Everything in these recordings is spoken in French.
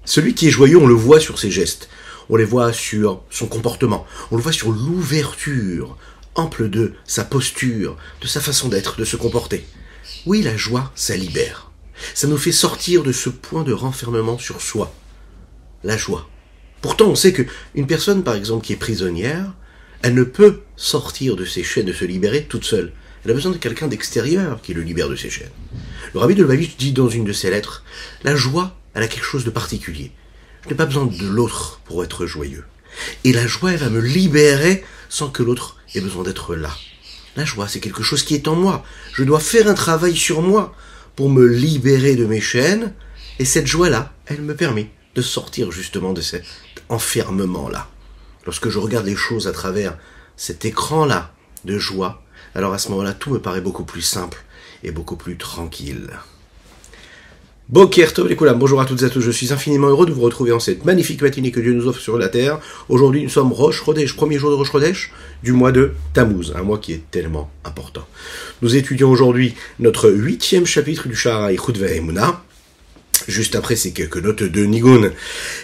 Celui qui est joyeux, on le voit sur ses gestes, on les voit sur son comportement, on le voit sur l'ouverture ample de sa posture, de sa façon d'être, de se comporter. Oui, la joie, ça libère. Ça nous fait sortir de ce point de renfermement sur soi. La joie. Pourtant, on sait qu'une personne, par exemple, qui est prisonnière, elle ne peut sortir de ses chaînes, de se libérer toute seule. Elle a besoin de quelqu'un d'extérieur qui le libère de ses chaînes. Le Rabbi de Lubavitch dit dans une de ses lettres, la joie, elle a quelque chose de particulier. Je n'ai pas besoin de l'autre pour être joyeux. Et la joie, elle va me libérer sans que l'autre ait besoin d'être là. La joie, c'est quelque chose qui est en moi. Je dois faire un travail sur moi pour me libérer de mes chaînes. Et cette joie-là, elle me permet de sortir justement de cet enfermement-là. Lorsque je regarde les choses à travers cet écran-là de joie, alors à ce moment-là, tout me paraît beaucoup plus simple et beaucoup plus tranquille. Boker Tov les Koulam, bonjour à toutes et à tous, je suis infiniment heureux de vous retrouver en cette magnifique matinée que Dieu nous offre sur la terre. Aujourd'hui, nous sommes Rosh Chodesh, premier jour de Rosh Chodesh du mois de Tammuz, un mois qui est tellement important. Nous étudions aujourd'hui notre 8e chapitre du Sha'ar Chut Ve'emunah. Juste après, c'est quelques notes de Nigun.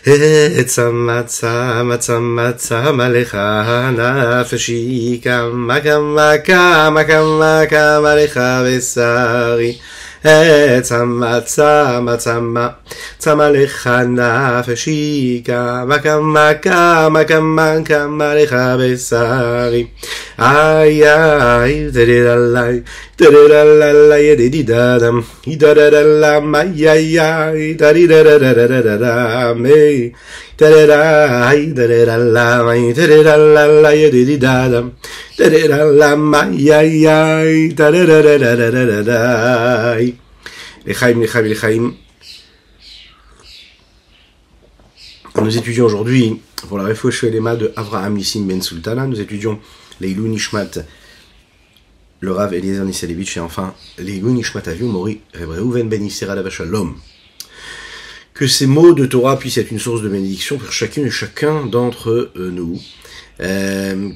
Etzamatza, matza, matza, malecha, nafeshi, kamakam, malecha, vesari. Etzamatza, matza, matza, malecha, nafeshi, kamakam, malecha, vesari. Ay, ay, tedilalai, tedilalai, dedidadam, idadadalam, ay, ay, ay, tedidadadadadam, ay, tedilalai, tedidalam, ay, tedidalalai, dedidadam, tedidalam, ay, ay, ay, tedidadadadadam. Lechaim, lechaim, lechaim. Nous étudions aujourd'hui, pour la Refouach Shelema de Avraham Nissim Ben Sultana, nous étudions Leilou Nishmat, le Rav Eliezer Nisselevitch, et enfin Leilou Nishmat Avihu Mori Reb Reuven Ben Yisera Alav Shalom. Que ces mots de Torah puissent être une source de bénédiction pour chacune et chacun d'entre nous,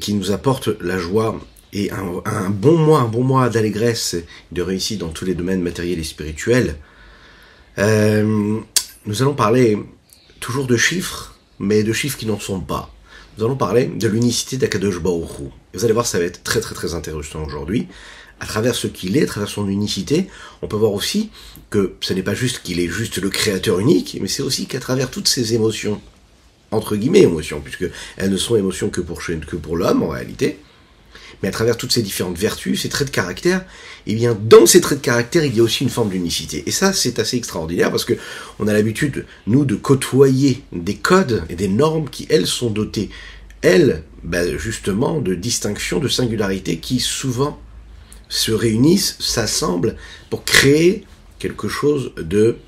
qui nous apporte la joie et un bon mois d'allégresse, de réussite dans tous les domaines matériels et spirituels. Nous allons parler toujours de chiffres, mais de chiffres qui n'en sont pas. Nous allons parler de l'unicité d'Akadosh Baruch Hu. Et vous allez voir, ça va être très très très intéressant aujourd'hui. À travers ce qu'il est, à travers son unicité, on peut voir aussi que ce n'est pas juste qu'il est juste le créateur unique, mais c'est aussi qu'à travers toutes ces émotions, entre guillemets émotions, puisque elles ne sont émotions que pour l'homme en réalité, mais à travers toutes ces différentes vertus, ces traits de caractère, eh bien, dans ces traits de caractère, il y a aussi une forme d'unicité. Et ça, c'est assez extraordinaire parce que on a l'habitude, nous, de côtoyer des codes et des normes qui, elles, sont dotées, elles, justement, de distinctions, de singularités qui, souvent, se réunissent, s'assemblent pour créer quelque chose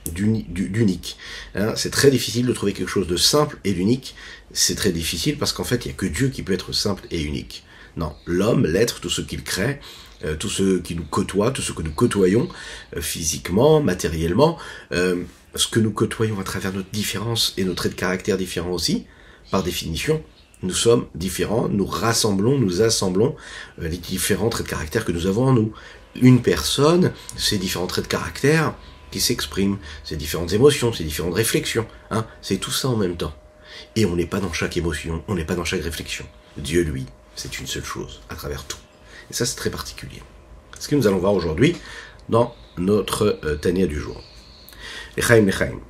d'unique. Hein, c'est très difficile de trouver quelque chose de simple et d'unique. C'est très difficile parce qu'en fait, il n'y a que Dieu qui peut être simple et unique. Non, l'homme, l'être, tout ce qu'il crée, tout ce qui nous côtoie, tout ce que nous côtoyons physiquement, matériellement, ce que nous côtoyons à travers notre différence et nos traits de caractère différents aussi, par définition, nous sommes différents, nous rassemblons, nous assemblons les différents traits de caractère que nous avons en nous. Une personne, ces différents traits de caractère qui s'expriment, ces différentes émotions, ces différentes réflexions, hein, c'est tout ça en même temps. Et on n'est pas dans chaque émotion, on n'est pas dans chaque réflexion. Dieu, lui, c'est une seule chose, à travers tout. Et ça, c'est très particulier. C'est ce que nous allons voir aujourd'hui dans notre Tania du jour. Lechaim, lechaim.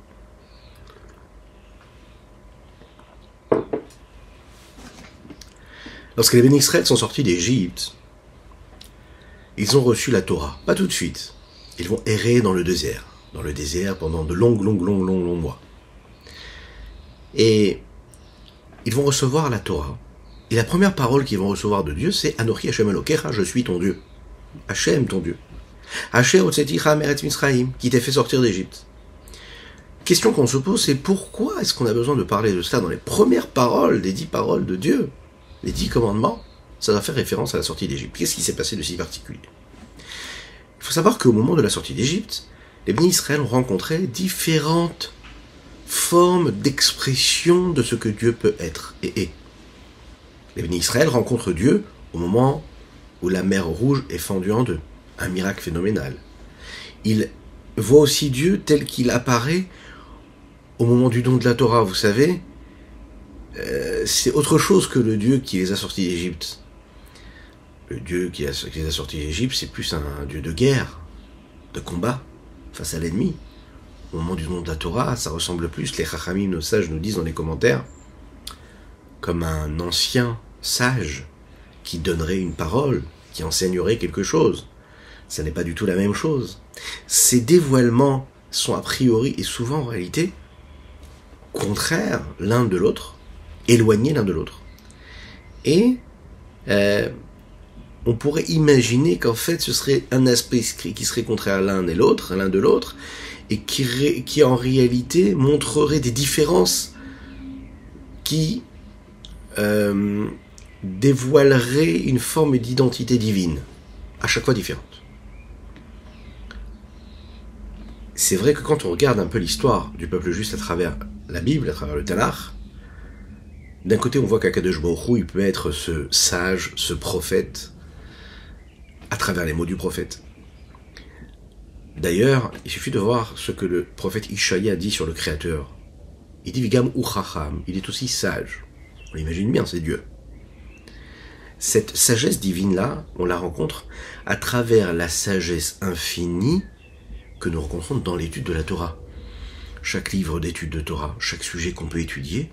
Lorsque les bénis Israël sont sortis d'Égypte, ils ont reçu la Torah. Pas tout de suite. Ils vont errer dans le désert pendant de longs mois. Et ils vont recevoir la Torah. Et la première parole qu'ils vont recevoir de Dieu, c'est Anochi Hashem Elokecha, je suis ton Dieu. Hashem, ton Dieu. Asher Otseticha Meretz Misraïm, qui t'ai fait sortir d'Égypte. Question qu'on se pose, c'est pourquoi est-ce qu'on a besoin de parler de cela dans les premières paroles des 10 paroles de Dieu? Les 10 commandements, ça doit faire référence à la sortie d'Égypte. Qu'est-ce qui s'est passé de si particulier? Il faut savoir qu'au moment de la sortie d'Égypte, les bénis Israël ont rencontré différentes formes d'expression de ce que Dieu peut être et est. Les bénis Israël rencontrent Dieu au moment où la mer Rouge est fendue en deux. Un miracle phénoménal. Ils voient aussi Dieu tel qu'il apparaît au moment du don de la Torah, vous savez, c'est autre chose que le Dieu qui les a sortis d'Égypte. Le Dieu qui les a sortis d'Égypte, c'est plus un Dieu de guerre, de combat, face à l'ennemi. Au moment du don de la Torah, ça ressemble plus, les Chachamim, nos sages, nous disent dans les commentaires, comme un ancien sage qui donnerait une parole, qui enseignerait quelque chose. Ça n'est pas du tout la même chose. Ces dévoilements sont a priori et souvent en réalité contraires l'un de l'autre, éloignés l'un de l'autre. Et on pourrait imaginer qu'en fait ce serait un aspect qui serait contraire l'un de l'autre, et qui en réalité montrerait des différences qui dévoileraient une forme d'identité divine, à chaque fois différente. C'est vrai que quand on regarde un peu l'histoire du peuple juif à travers la Bible, à travers le Tanakh, d'un côté on voit qu'Akadosh Baruch Hu, il peut être ce sage, ce prophète, à travers les mots du prophète. D'ailleurs, il suffit de voir ce que le prophète Ishaïa dit sur le Créateur. Il dit Vigam u Chacham, il est aussi sage. On l'imagine bien, c'est Dieu. Cette sagesse divine-là, on la rencontre à travers la sagesse infinie que nous rencontrons dans l'étude de la Torah. Chaque livre d'étude de Torah, chaque sujet qu'on peut étudier,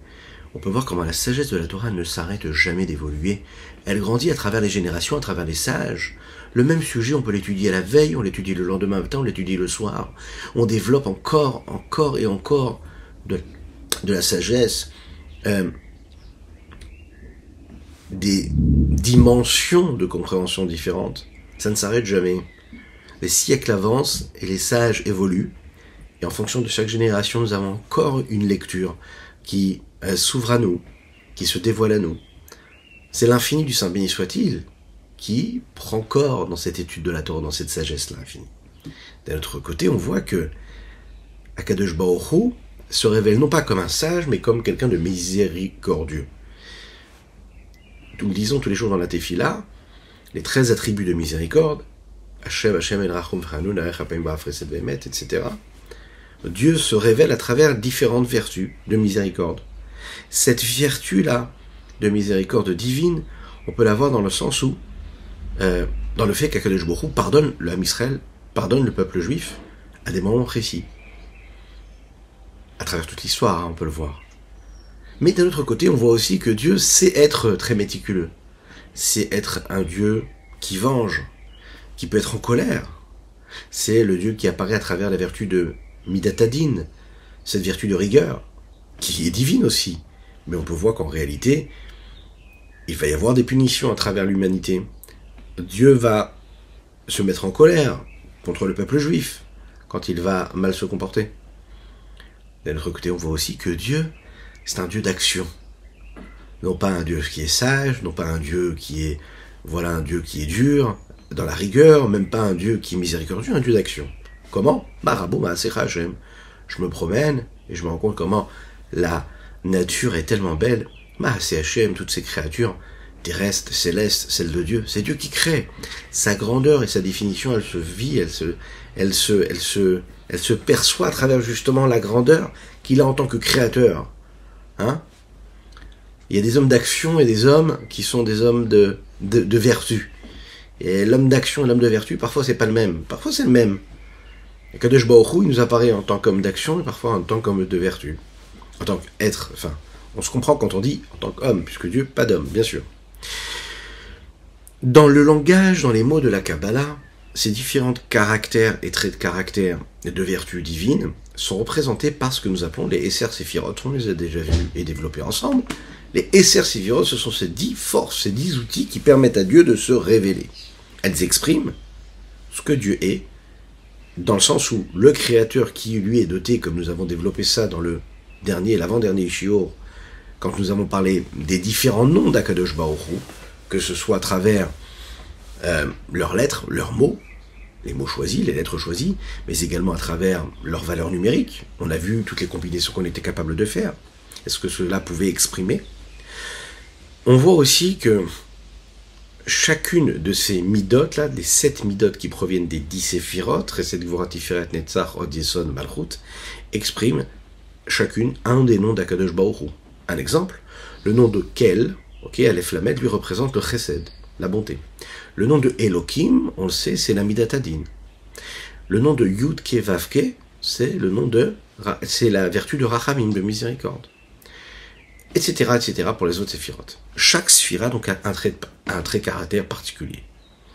on peut voir comment la sagesse de la Torah ne s'arrête jamais d'évoluer. Elle grandit à travers les générations, à travers les sages. Le même sujet, on peut l'étudier à la veille, on l'étudie le lendemain matin, on l'étudie le soir. On développe encore et encore de la sagesse, des dimensions de compréhension différentes. Ça ne s'arrête jamais. Les siècles avancent et les sages évoluent. Et en fonction de chaque génération, nous avons encore une lecture qui s'ouvre à nous, qui se dévoile à nous. C'est l'infini du Saint béni soit-il qui prend corps dans cette étude de la Torah, dans cette sagesse-là infinie. D'un autre côté, on voit que Akadosh Baruch Hu se révèle non pas comme un sage, mais comme quelqu'un de miséricordieux. Nous le disons tous les jours dans la Tefila, les 13 attributs de miséricorde, Hashem, Hashem, El Rachum, Chanun, Arech, Apem, Ba'af, Chesed, Ve'emet, etc. Dieu se révèle à travers différentes vertus de miséricorde. Cette vertu-là, de miséricorde divine, on peut la voir dans le sens où, dans le fait qu'Akadosh Baruch Hu pardonne le Ham Israël, pardonne le peuple juif, à des moments précis. À travers toute l'histoire, on peut le voir. Mais d'un autre côté, on voit aussi que Dieu sait être très méticuleux. C'est être un Dieu qui venge, qui peut être en colère. C'est le Dieu qui apparaît à travers la vertu de Midatadin, cette vertu de rigueur, qui est divine aussi. Mais on peut voir qu'en réalité, il va y avoir des punitions à travers l'humanité. Dieu va se mettre en colère contre le peuple juif quand il va mal se comporter. D'un autre côté, on voit aussi que Dieu, c'est un Dieu d'action. Non pas un Dieu qui est sage, non pas un Dieu qui est, un Dieu qui est dur, dans la rigueur, même pas un Dieu qui est miséricordieux, un Dieu d'action. Comment ? Je me promène et je me rends compte comment la nature est tellement belle. Toutes ces créatures terrestres, célestes, celles de Dieu, c'est Dieu qui crée. Sa grandeur et sa définition, elle se vit, elle se perçoit à travers justement la grandeur qu'il a en tant que créateur. Il y a des hommes d'action et des hommes qui sont des hommes de vertu. Et l'homme d'action et l'homme de vertu, parfois c'est pas le même. Parfois c'est le même. Et Kadosh Baruch Hu, il nous apparaît en tant qu'homme d'action et parfois en tant qu'homme de vertu. En tant qu'être, on se comprend quand on dit en tant qu'homme, puisque Dieu, pas d'homme, bien sûr. Dans le langage, dans les mots de la Kabbalah, ces différents caractères et traits de caractère et de vertu divine sont représentés par ce que nous appelons les Esser Séphirot. On les a déjà vus et développés ensemble. Les Esser Séphirot, ce sont ces 10 forces, ces 10 outils qui permettent à Dieu de se révéler. Elles expriment ce que Dieu est, dans le sens où le Créateur qui lui est doté, comme nous avons développé ça dans le dernier, l'avant-dernier Shiur, quand nous avons parlé des différents noms d'Akadosh Baruch Hu, que ce soit à travers leurs lettres, leurs mots, les mots choisis, les lettres choisies, mais également à travers leurs valeurs numériques. On a vu toutes les combinaisons qu'on était capable de faire. Est-ce que cela pouvait exprimer ? On voit aussi que chacune de ces midotes là, des 7 midotes qui proviennent des 10 séphirot, Chesed, Gvura, Tiferet, Netzach, Od, Yesod, Malchut, exprime chacune un des noms d'Akadosh Baruch Hu. Un exemple, le nom de Kel, Aleph Lamed, lui représente le Chesed, la bonté. Le nom de Elohim, on le sait, c'est la Midat Hadin. Le nom de Yud Ke Vav Ke, c'est la vertu de Rachamim, de miséricorde. Etc., etc. pour les autres séphirotes. Chaque sphira donc a un trait caractère particulier.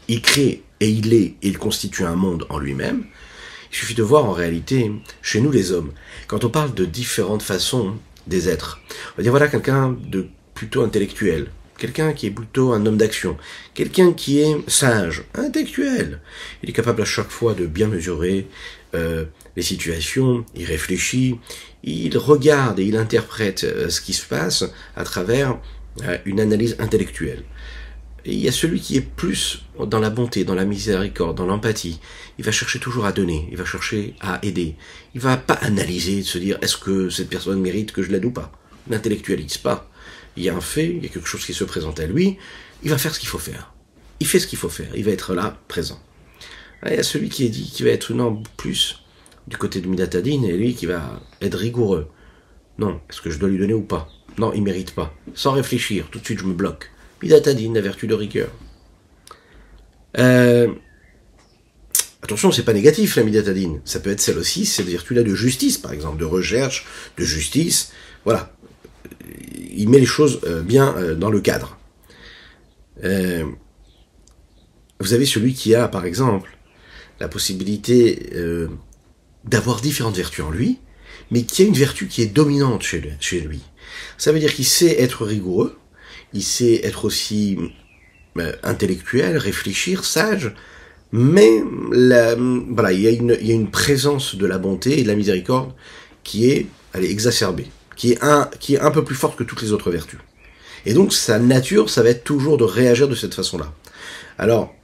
Il crée et il constitue un monde en lui-même. Il suffit de voir en réalité, chez nous les hommes, quand on parle de différentes façons des êtres, on va dire voilà quelqu'un de plutôt intellectuel, quelqu'un qui est plutôt un homme d'action, quelqu'un qui est sage, intellectuel. Il est capable à chaque fois de bien mesurer les situations, il réfléchit, il regarde et il interprète ce qui se passe à travers une analyse intellectuelle. Et il y a celui qui est plus dans la bonté, dans la miséricorde, dans l'empathie. Il va chercher toujours à donner, il va chercher à aider. Il va pas analyser, se dire est-ce que cette personne mérite que je l'aide ou pas. Il n'intellectualise pas. Il y a un fait, il y a quelque chose qui se présente à lui, il va faire ce qu'il faut faire. Il fait ce qu'il faut faire, il va être là, présent. Il y a celui qui va être plus du côté de Midat Hadin, et lui qui va être rigoureux. Non, est-ce que je dois lui donner ou pas? Non, il mérite pas. Sans réfléchir, tout de suite je me bloque. Midat Hadin, la vertu de rigueur. Attention, c'est pas négatif la Midat Hadin. Ça peut être celle aussi, cette vertu-là de justice, par exemple, de recherche, de justice. Voilà. Il met les choses bien dans le cadre. Vous avez celui qui a, par exemple, la possibilité d'avoir différentes vertus en lui, mais qui a une vertu qui est dominante chez lui. Ça veut dire qu'il sait être rigoureux, il sait être aussi intellectuel, réfléchir, sage, mais voilà, il y a une présence de la bonté et de la miséricorde qui est exacerbée, qui est un peu plus forte que toutes les autres vertus. Et donc sa nature, ça va être toujours de réagir de cette façon-là. Alors,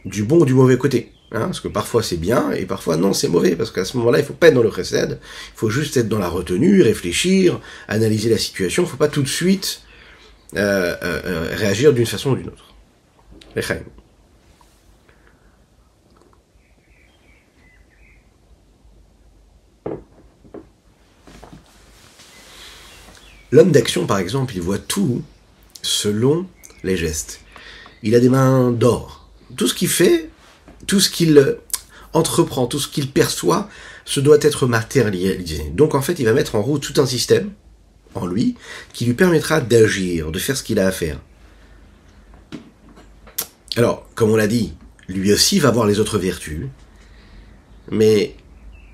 du bon ou du mauvais côté. Parce que parfois c'est bien, et parfois non, c'est mauvais, parce qu'à ce moment-là, il faut pas être dans le chesed, il faut juste être dans la retenue, réfléchir, analyser la situation, il faut pas tout de suite réagir d'une façon ou d'une autre. Lechaim. L'homme d'action, par exemple, il voit tout selon les gestes. Il a des mains d'or. Tout ce qu'il fait, tout ce qu'il entreprend, tout ce qu'il perçoit, ce doit être matérialisé. Donc en fait, il va mettre en route tout un système en lui qui lui permettra d'agir, de faire ce qu'il a à faire. Alors, comme on l'a dit, lui aussi va avoir les autres vertus, mais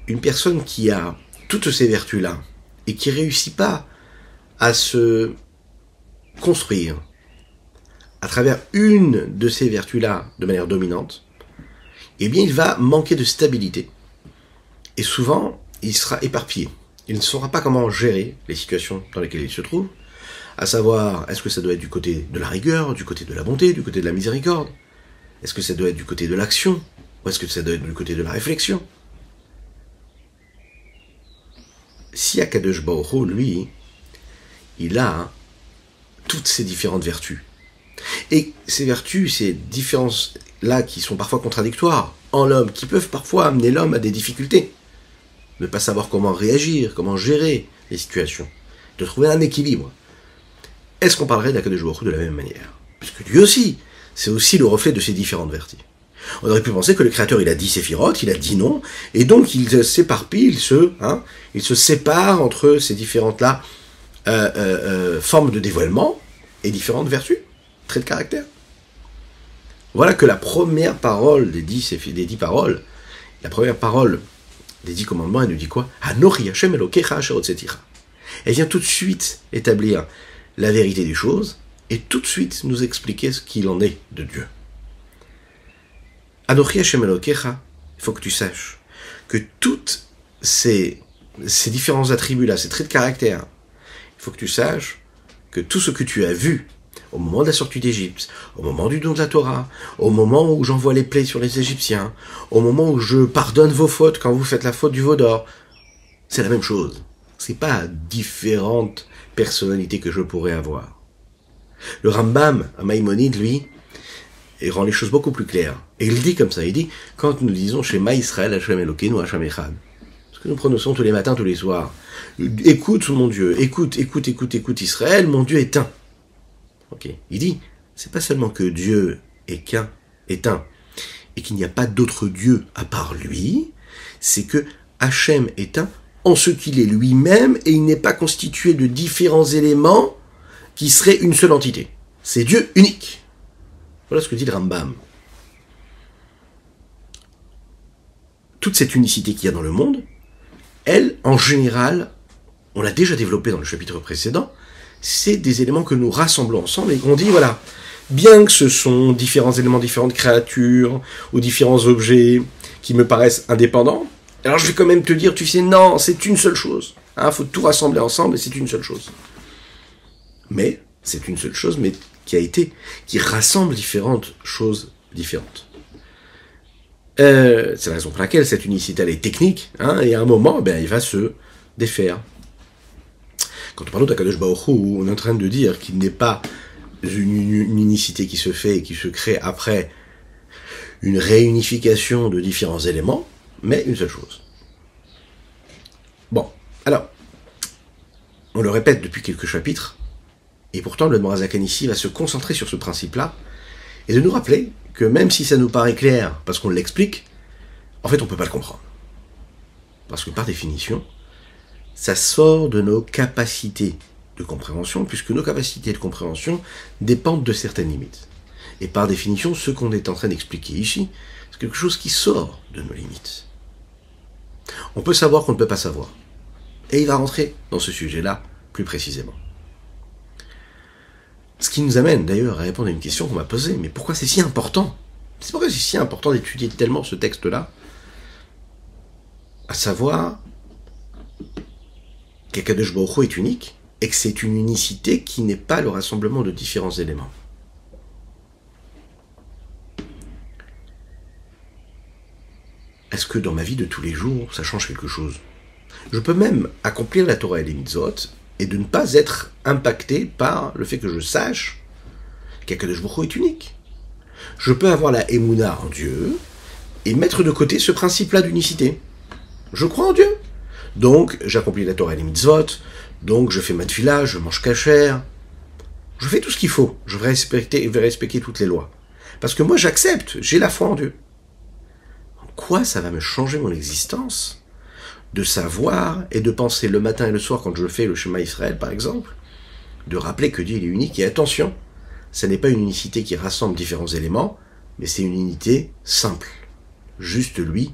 une personne qui a toutes ces vertus-là et qui réussit pas à se construire à travers une de ces vertus-là de manière dominante, eh bien il va manquer de stabilité. Et souvent, il sera éparpillé. Il ne saura pas comment gérer les situations dans lesquelles il se trouve, à savoir, est-ce que ça doit être du côté de la rigueur, du côté de la bonté, du côté de la miséricorde? Est-ce que ça doit être du côté de l'action? Ou est-ce que ça doit être du côté de la réflexion? Si Akadosh Baruch Hu, lui, il a toutes ces différentes vertus. Et ces vertus, ces différences-là qui sont parfois contradictoires en l'homme, qui peuvent parfois amener l'homme à des difficultés, ne pas savoir comment réagir, comment gérer les situations, de trouver un équilibre. Est-ce qu'on parlerait d'Akadosh Baruch Hu de la même manière? Puisque lui aussi, c'est aussi le reflet de ces différentes vertus. On aurait pu penser que le Créateur, il a 10 séphirotes, il a 10 noms, et donc il s'éparpille, il se sépare entre ces différentes-là formes de dévoilement et différentes vertus, traits de caractère. Voilà que la première parole des 10 paroles, la première parole des 10 commandements, elle nous dit quoi? Anochi Hashem Elokecha asher hotzeticha. Elle vient tout de suite établir la vérité des choses et tout de suite nous expliquer ce qu'il en est de Dieu. Anochi Hashem Elokecha, il faut que tu saches que toutes ces différents attributs-là, ces traits de caractère, il faut que tu saches que tout ce que tu as vu au moment de la sortie d'Égypte, au moment du don de la Torah, au moment où j'envoie les plaies sur les Égyptiens, au moment où je pardonne vos fautes quand vous faites la faute du veau d'or, c'est la même chose. C'est pas différentes personnalités que je pourrais avoir. Le Rambam, à Maïmonide, lui, il rend les choses beaucoup plus claires. Et il dit comme ça, il dit, quand nous disons Shema Israël Hashem Elokeinu Hashem Echad, parce ce que nous prononçons tous les matins, tous les soirs. Écoute mon Dieu, écoute Israël, mon Dieu est un. Ok. Il dit, c'est pas seulement que Dieu est un, et qu'il n'y a pas d'autre Dieu à part lui, c'est que Hachem est un en ce qu'il est lui-même, et il n'est pas constitué de différents éléments qui seraient une seule entité. C'est Dieu unique. Voilà ce que dit le Rambam. Toute cette unicité qu'il y a dans le monde, elle, en général, on l'a déjà développé dans le chapitre précédent, c'est des éléments que nous rassemblons ensemble et qu'on dit, voilà, bien que ce sont différents éléments, différentes créatures, ou différents objets qui me paraissent indépendants, alors je vais quand même te dire, tu sais, non, c'est une seule chose. Faut tout rassembler ensemble et c'est une seule chose. Mais, c'est une seule chose, mais qui rassemble différentes choses différentes. C'est la raison pour laquelle cette unicité, elle est technique, et à un moment, il va se défaire. Quand on parle d'Akadosh Baruch Hu, on est en train de dire qu'il n'est pas une unicité qui se fait et qui se crée après une réunification de différents éléments, mais une seule chose. Bon, alors, on le répète depuis quelques chapitres, et pourtant le Morazakan ici va se concentrer sur ce principe-là, et de nous rappeler que même si ça nous paraît clair, parce qu'on l'explique, en fait on ne peut pas le comprendre. Parce que par définition, ça sort de nos capacités de compréhension, puisque nos capacités de compréhension dépendent de certaines limites. Et par définition, ce qu'on est en train d'expliquer ici, c'est quelque chose qui sort de nos limites. On peut savoir qu'on ne peut pas savoir. Et il va rentrer dans ce sujet-là plus précisément. Ce qui nous amène d'ailleurs à répondre à une question qu'on m'a posée. Mais pourquoi c'est si important? C'est pourquoi c'est si important d'étudier tellement ce texte-là? À savoir qu'Akadosh Baruch Hu est unique et que c'est une unicité qui n'est pas le rassemblement de différents éléments. Est-ce que dans ma vie de tous les jours, ça change quelque chose? Je peux même accomplir la Torah et les mitzvot et de ne pas être impacté par le fait que je sache qu'Akadosh Baruch Hu est unique. Je peux avoir la Emouna en Dieu et mettre de côté ce principe-là d'unicité. Je crois en Dieu. Donc, j'accomplis la Torah et les mitzvot, donc je fais ma tefila, je mange kasher, je fais tout ce qu'il faut, je vais respecter toutes les lois. Parce que moi j'accepte, j'ai la foi en Dieu. En quoi ça va me changer mon existence de savoir et de penser le matin et le soir quand je fais le Shema Israël par exemple, de rappeler que Dieu il est unique, et attention, ça n'est pas une unicité qui rassemble différents éléments, mais c'est une unité simple. Juste lui,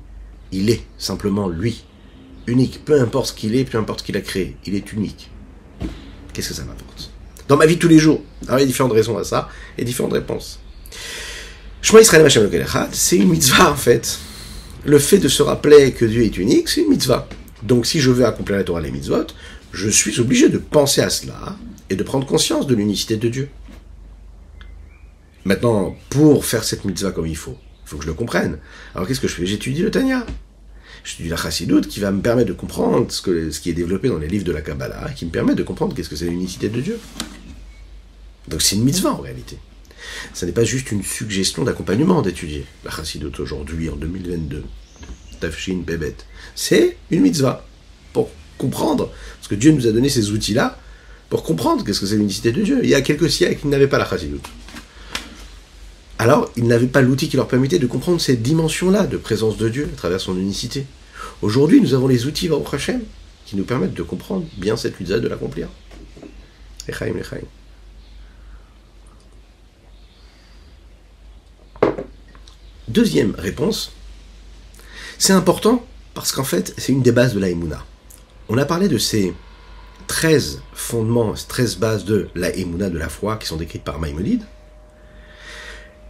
il est simplement lui. Unique, peu importe ce qu'il est, peu importe ce qu'il a créé, il est unique. Qu'est-ce que ça m'apporte? Dans ma vie de tous les jours, alors il y a différentes raisons à ça, et différentes réponses. Shema Israël Hashem Elokeinu Echad, c'est une mitzvah en fait. Le fait de se rappeler que Dieu est unique, c'est une mitzvah. Donc si je veux accomplir la Torah et les mitzvot, je suis obligé de penser à cela, et de prendre conscience de l'unicité de Dieu. Maintenant, pour faire cette mitzvah comme il faut que je le comprenne. Alors qu'est-ce que je fais? J'étudie le Tanya. J'étudie la Chassidoute qui va me permettre de comprendre ce qui est développé dans les livres de la Kabbalah, qui me permet de comprendre qu'est-ce que c'est l'unicité de Dieu. Donc c'est une mitzvah en réalité. Ça n'est pas juste une suggestion d'accompagnement d'étudier la Chassidoute aujourd'hui, en 2022. Tafshin, Bebet. C'est une mitzvah pour comprendre, parce que Dieu nous a donné ces outils-là pour comprendre qu'est-ce que c'est l'unicité de Dieu. Il y a quelques siècles, ils n'avaient pas la Chassidoute. Alors, ils n'avaient pas l'outil qui leur permettait de comprendre cette dimension-là de présence de Dieu à travers son unicité. Aujourd'hui, nous avons les outils, Baruch Hashem, qui nous permettent de comprendre bien cette mitzvah, de l'accomplir. Echaim, Echaim. Deuxième réponse, c'est important parce qu'en fait, c'est une des bases de la Emouna. On a parlé de ces 13 fondements, 13 bases de la Emouna, de la foi, qui sont décrites par Maïmonide.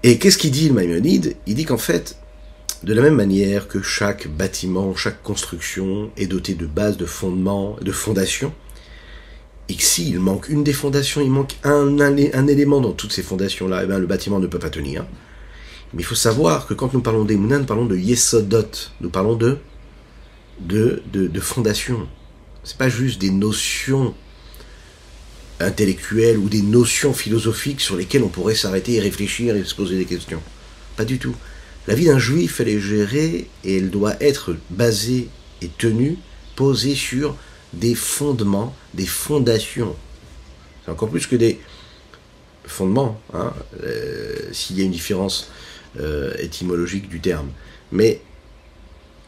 Et qu'est-ce qu'il dit, le Maïmonide? Il dit qu'en fait, de la même manière que chaque bâtiment, chaque construction est doté de bases, de fondements, de fondations, et que s'il manque une des fondations, il manque un élément dans toutes ces fondations-là, et bien le bâtiment ne peut pas tenir. Mais il faut savoir que quand nous parlons d'Emouna, nous parlons de Yesodot, nous parlons de fondations. C'est pas juste des notions intellectuelles ou des notions philosophiques sur lesquelles on pourrait s'arrêter et réfléchir et se poser des questions. Pas du tout. La vie d'un juif, elle est gérée et elle doit être basée est tenu, posé sur des fondements, des fondations. C'est encore plus que des fondements, hein, s'il y a une différence étymologique du terme. Mais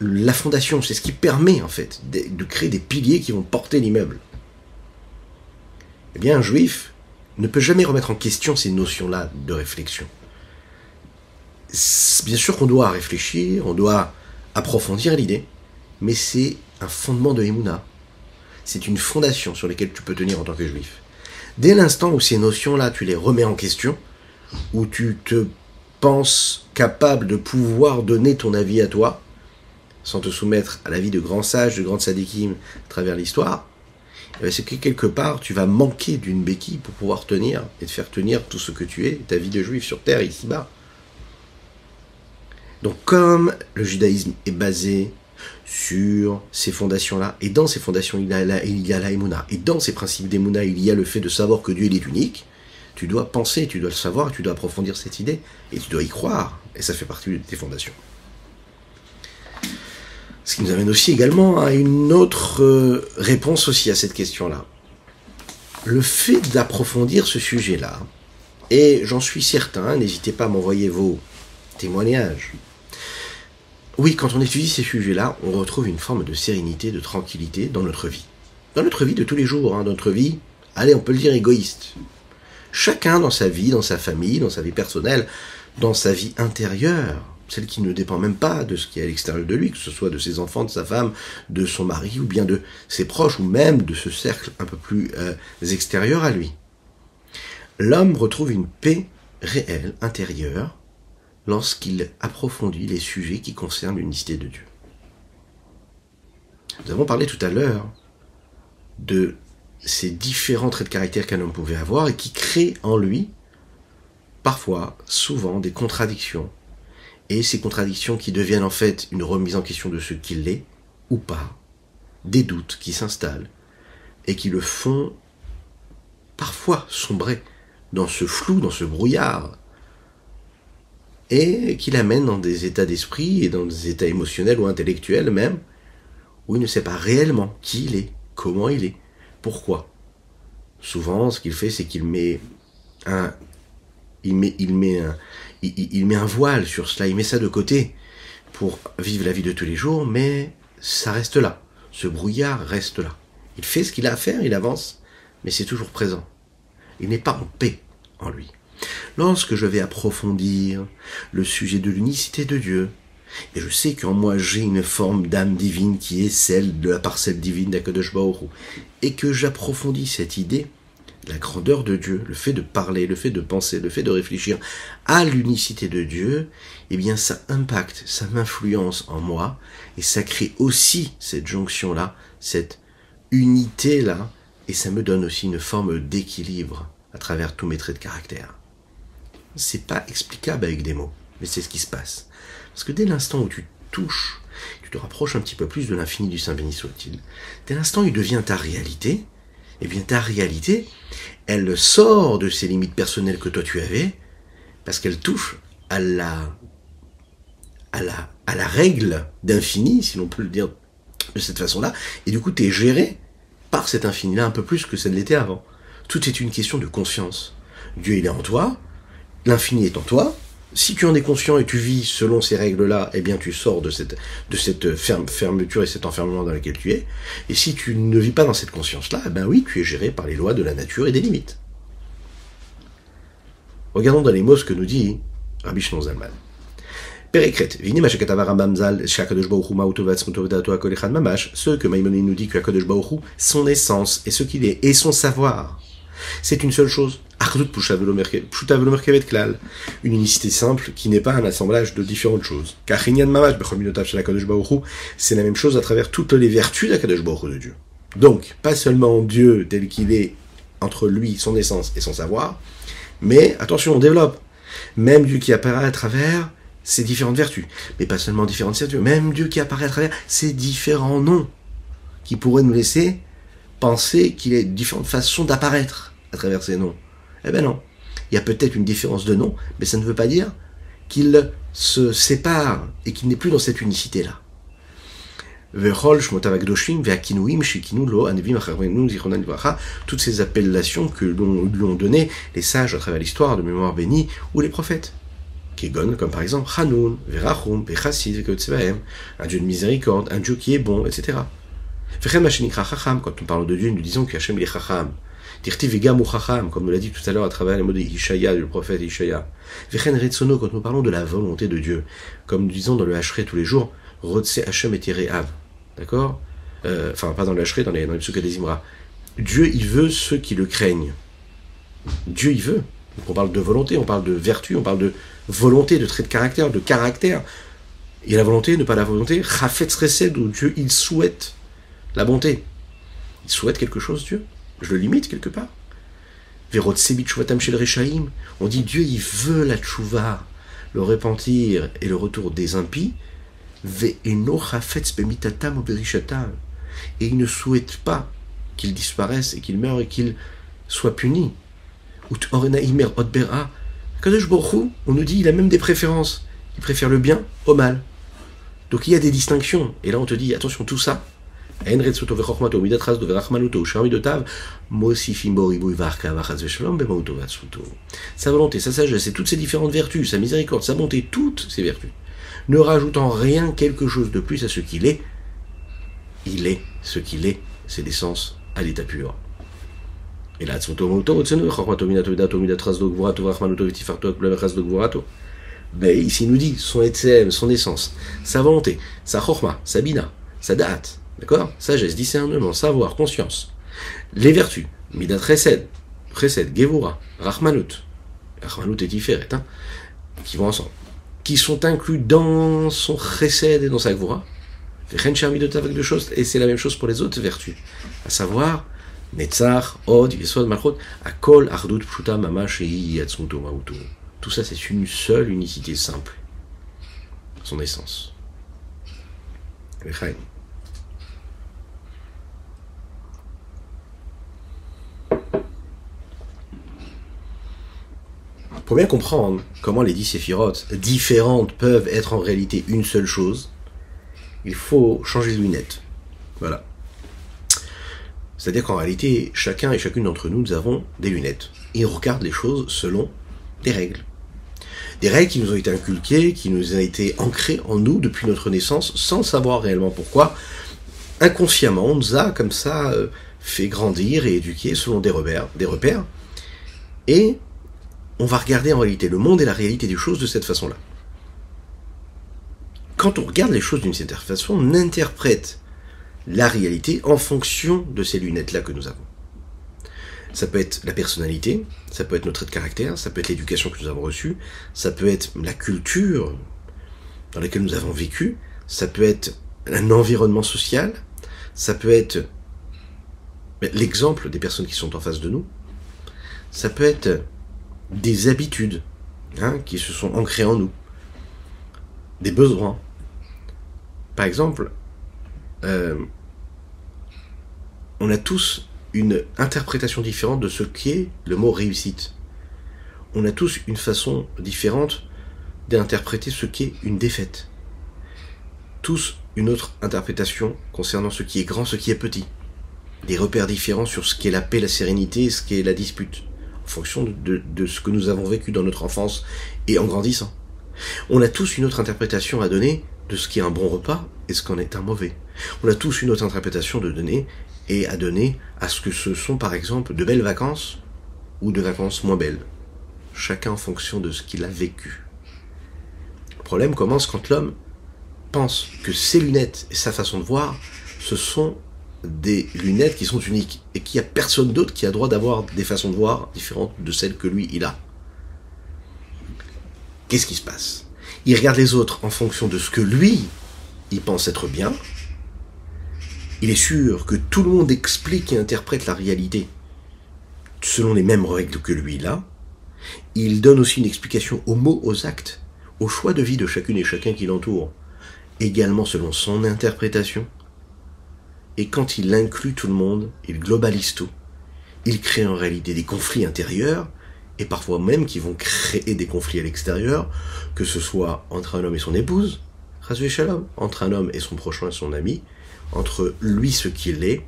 la fondation, c'est ce qui permet en fait de créer des piliers qui vont porter l'immeuble. Eh bien, un juif ne peut jamais remettre en question ces notions-là de réflexion. Bien sûr qu'on doit réfléchir, on doit approfondir l'idée, mais c'est un fondement de Emouna. C'est une fondation sur laquelle tu peux tenir en tant que juif. Dès l'instant où ces notions-là, tu les remets en question, où tu te penses capable de pouvoir donner ton avis à toi, sans te soumettre à l'avis de grands sages, de grands tzadikim à travers l'histoire, c'est que quelque part, tu vas manquer d'une béquille pour pouvoir tenir et te faire tenir tout ce que tu es, ta vie de juif sur terre, ici-bas. Donc, comme le judaïsme est basé sur ces fondations-là, et dans ces fondations, il y a la Emouna, et dans ces principes d'Emouna, il y a le fait de savoir que Dieu il est unique, tu dois penser, tu dois le savoir, tu dois approfondir cette idée, et tu dois y croire, et ça fait partie de tes fondations. Ce qui nous amène aussi également à une autre réponse aussi à cette question-là. Le fait d'approfondir ce sujet-là, et j'en suis certain, n'hésitez pas à m'envoyer vos témoignages. Oui, quand on étudie ces sujets-là, on retrouve une forme de sérénité, de tranquillité dans notre vie. Dans notre vie de tous les jours, dans notre vie, allez, on peut le dire égoïste. Chacun dans sa vie, dans sa famille, dans sa vie personnelle, dans sa vie intérieure, celle qui ne dépend même pas de ce qui est à l'extérieur de lui, que ce soit de ses enfants, de sa femme, de son mari, ou bien de ses proches, ou même de ce cercle un peu plus extérieur à lui. L'homme retrouve une paix réelle, intérieure, lorsqu'il approfondit les sujets qui concernent l'unicité de Dieu. Nous avons parlé tout à l'heure de ces différents traits de caractère qu'un homme pouvait avoir et qui créent en lui, parfois, souvent, des contradictions. Et ces contradictions qui deviennent en fait une remise en question de ce qu'il est, ou pas, des doutes qui s'installent et qui le font parfois sombrer dans ce flou, dans ce brouillard, et qui l'amène dans des états d'esprit et dans des états émotionnels ou intellectuels même, où il ne sait pas réellement qui il est, comment il est, pourquoi. Souvent, ce qu'il fait, c'est qu'il met un voile sur cela, il met ça de côté pour vivre la vie de tous les jours, mais ça reste là, ce brouillard reste là. Il fait ce qu'il a à faire, il avance, mais c'est toujours présent. Il n'est pas en paix en lui. Lorsque je vais approfondir le sujet de l'unicité de Dieu, et je sais qu'en moi j'ai une forme d'âme divine qui est celle de la parcelle divine d'Akadosh Baruch Hu, et que j'approfondis cette idée, la grandeur de Dieu, le fait de parler, le fait de penser, le fait de réfléchir à l'unicité de Dieu, eh bien ça impacte, ça m'influence en moi, et ça crée aussi cette jonction-là, cette unité-là, et ça me donne aussi une forme d'équilibre à travers tous mes traits de caractère. C'est pas explicable avec des mots, mais c'est ce qui se passe. Parce que dès l'instant où tu touches, tu te rapproches un petit peu plus de l'infini du Saint béni soit-il, dès l'instant où il devient ta réalité, eh bien ta réalité, elle sort de ces limites personnelles que toi tu avais, parce qu'elle touche à la règle d'infini, si l'on peut le dire de cette façon-là, et du coup tu es géré par cet infini-là un peu plus que ça ne l'était avant. Tout est une question de conscience. Dieu il est en toi, l'infini est en toi. Si tu en es conscient et tu vis selon ces règles-là, eh bien tu sors de cette fermeture et cet enfermement dans lequel tu es. Et si tu ne vis pas dans cette conscience-là, eh ben oui, tu es géré par les lois de la nature et des limites. Regardons dans les mots ce que nous dit Rabbi Shimon Zalman. Péricrète, ce que Maïmonide nous dit que Akadosh Baruch Hu, son essence et ce qu'il est, et son savoir, c'est une seule chose. Une unicité simple qui n'est pas un assemblage de différentes choses. C'est la même chose à travers toutes les vertus d'Akadosh Baruch Hu de Dieu. Donc, pas seulement Dieu tel qu'il est entre lui, son essence et son savoir, mais, attention, on développe. Même Dieu qui apparaît à travers ses différentes vertus. Mais pas seulement différentes vertus, même Dieu qui apparaît à travers ses différents noms, qui pourraient nous laisser penser qu'il y a différentes façons d'apparaître à travers ces noms. Eh ben non. Il y a peut-être une différence de nom, mais ça ne veut pas dire qu'il se sépare et qu'il n'est plus dans cette unicité-là. toutes ces appellations que lui ont donné les sages à travers l'histoire de mémoire bénie ou les prophètes. Kegon, comme par exemple Hanoun, Verachum, Bechassid, un Dieu de miséricorde, un Dieu qui est bon, etc. Quand on parle de Dieu, nous disons que Hachem est Chacham. Comme nous l'a dit tout à l'heure à travers les mots de Ishaya, du prophète Ishaya. Quand nous parlons de la volonté de Dieu, comme nous disons dans le Hachré tous les jours, Rotse Hachem et Tere'av. D'accord? Enfin, pas dans le Hachré, dans les Psuka des Imra. Dieu, il veut ceux qui le craignent. Dieu, il veut. Donc on parle de volonté, on parle de vertu, on parle de volonté, de trait de caractère, de caractère. Il y a la volonté, ne pas la volonté. Chafetz Chesed, où Dieu, il souhaite la bonté. Il souhaite quelque chose, Dieu. Je le limite quelque part. On dit Dieu, il veut la tchouva, le repentir et le retour des impies. Et il ne souhaite pas qu'ils disparaissent et qu'ils meurent et qu'ils soient punis. On nous dit il a même des préférences. Il préfère le bien au mal. Donc il y a des distinctions. Et là on te dit attention, tout ça, sa volonté, sa sagesse et toutes ces différentes vertus, sa miséricorde, sa bonté, toutes ces vertus, ne rajoutant rien quelque chose de plus à ce qu'il est. Il est ce qu'il est, c'est l'essence à l'état pur. Et là, mais ici il nous dit son etzem, son essence, sa volonté, sa chorma, sa bina, sa da'at, d'accord, sagesse, discernement, savoir, conscience, les vertus, midat chesed, gevura, rachmanut est différente, hein, qui vont ensemble, qui sont inclus dans son chesed et dans sa gevura, avec deux choses, et c'est la même chose pour les autres vertus, à savoir Netzach, Od, Yesod, Malchut, Akol, Ardut, Pshuta, Mamash, Yatsmuto, Mauto. Tout ça, c'est une seule unicité simple. Son essence. Pour bien comprendre comment les 10 séphirotes différentes peuvent être en réalité une seule chose, il faut changer de lunettes. Voilà. C'est-à-dire qu'en réalité, chacun et chacune d'entre nous, nous avons des lunettes. Et on regarde les choses selon des règles. Des règles qui nous ont été inculquées, qui nous ont été ancrées en nous depuis notre naissance, sans savoir réellement pourquoi. Inconsciemment, on nous a comme ça fait grandir et éduquer selon des repères. Et on va regarder en réalité le monde et la réalité des choses de cette façon-là. Quand on regarde les choses d'une certaine façon, on interprète la réalité en fonction de ces lunettes-là que nous avons. Ça peut être la personnalité, ça peut être notre trait de caractère, ça peut être l'éducation que nous avons reçue, ça peut être la culture dans laquelle nous avons vécu, ça peut être un environnement social, ça peut être l'exemple des personnes qui sont en face de nous, ça peut être des habitudes qui se sont ancrées en nous, des besoins. Par exemple, on a tous une interprétation différente de ce qu'est le mot réussite. On a tous une façon différente d'interpréter ce qu'est une défaite. Tous une autre interprétation concernant ce qui est grand, ce qui est petit. Des repères différents sur ce qu'est la paix, la sérénité et ce qu'est la dispute, en fonction de ce que nous avons vécu dans notre enfance et en grandissant. On a tous une autre interprétation à donner de ce qui est un bon repas et ce qu'en est un mauvais. On a tous une autre interprétation à donner à ce que ce sont par exemple de belles vacances ou de vacances moins belles. Chacun en fonction de ce qu'il a vécu. Le problème commence quand l'homme pense que ses lunettes et sa façon de voir, ce sont des lunettes qui sont uniques et qu'il n'y a personne d'autre qui a droit d'avoir des façons de voir différentes de celles que lui il a. Qu'est-ce qui se passe? Il regarde les autres en fonction de ce que lui il pense être bien. Il est sûr que tout le monde explique et interprète la réalité selon les mêmes règles que lui là. Il donne aussi une explication aux mots, aux actes, aux choix de vie de chacune et chacun qui l'entoure, également selon son interprétation. Et quand il inclut tout le monde, il globalise tout. Il crée en réalité des conflits intérieurs, et parfois même qui vont créer des conflits à l'extérieur, que ce soit entre un homme et son épouse, entre un homme et son prochain et son ami, entre lui, ce qu'il est,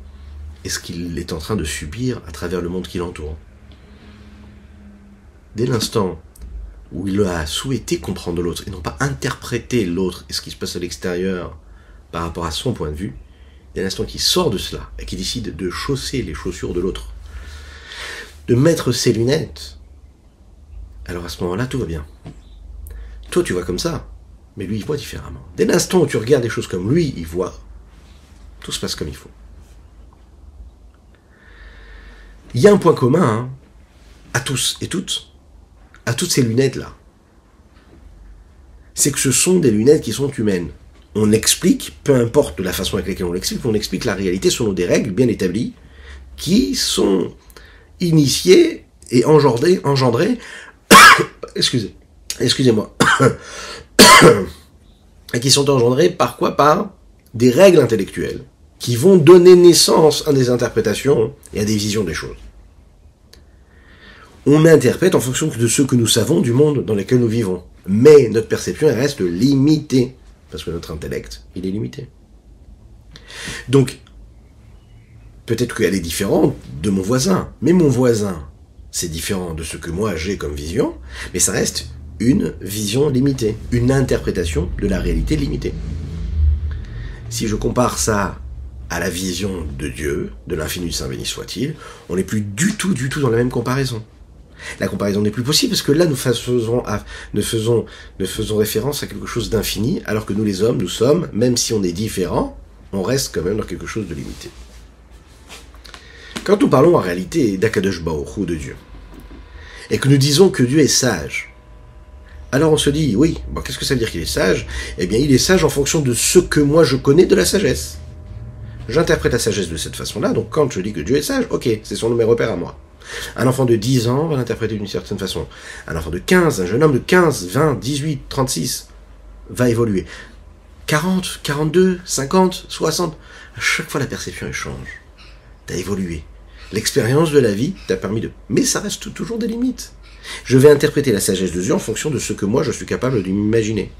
et ce qu'il est en train de subir à travers le monde qui l'entoure. Dès l'instant où il a souhaité comprendre l'autre, et non pas interpréter l'autre et ce qui se passe à l'extérieur par rapport à son point de vue, dès l'instant qu'il sort de cela, et qu'il décide de chausser les chaussures de l'autre, de mettre ses lunettes, alors à ce moment-là, tout va bien. Toi, tu vois comme ça, mais lui, il voit différemment. Dès l'instant où tu regardes des choses comme lui, il voit, tout se passe comme il faut. Il y a un point commun à tous et toutes, à toutes ces lunettes-là. C'est que ce sont des lunettes qui sont humaines. On explique, peu importe la façon avec laquelle on explique la réalité selon des règles bien établies qui sont initiées et engendrées excusez-moi, et qui sont engendrées par quoi? Par des règles intellectuelles qui vont donner naissance à des interprétations et à des visions des choses. On interprète en fonction de ce que nous savons du monde dans lequel nous vivons. Mais notre perception elle reste limitée, parce que notre intellect, il est limité. Donc, peut-être qu'elle est différente de mon voisin, mais mon voisin, c'est différent de ce que moi j'ai comme vision, mais ça reste une vision limitée, une interprétation de la réalité limitée. Si je compare ça à la vision de Dieu, de l'infini Saint béni soit-il, on n'est plus du tout dans la même comparaison. La comparaison n'est plus possible parce que là nous faisons référence à quelque chose d'infini, alors que nous les hommes, nous sommes, même si on est différents, on reste quand même dans quelque chose de limité. Quand nous parlons en réalité d'Akadosh Baruch Hu, de Dieu, et que nous disons que Dieu est sage, alors on se dit, oui, bon, qu'est-ce que ça veut dire qu'il est sage? Eh bien, il est sage en fonction de ce que moi je connais de la sagesse. J'interprète la sagesse de cette façon-là, donc quand je dis que Dieu est sage, ok, c'est son mes repères à moi. Un enfant de 10 ans va l'interpréter d'une certaine façon. Un enfant de 15, un jeune homme de 15, 20, 18, 36 va évoluer. 40, 42, 50, 60, à chaque fois la perception elle change. T'as évolué. L'expérience de la vie t'a permis de... Mais ça reste toujours des limites. Je vais interpréter la sagesse de Dieu en fonction de ce que moi je suis capable de m'imaginer.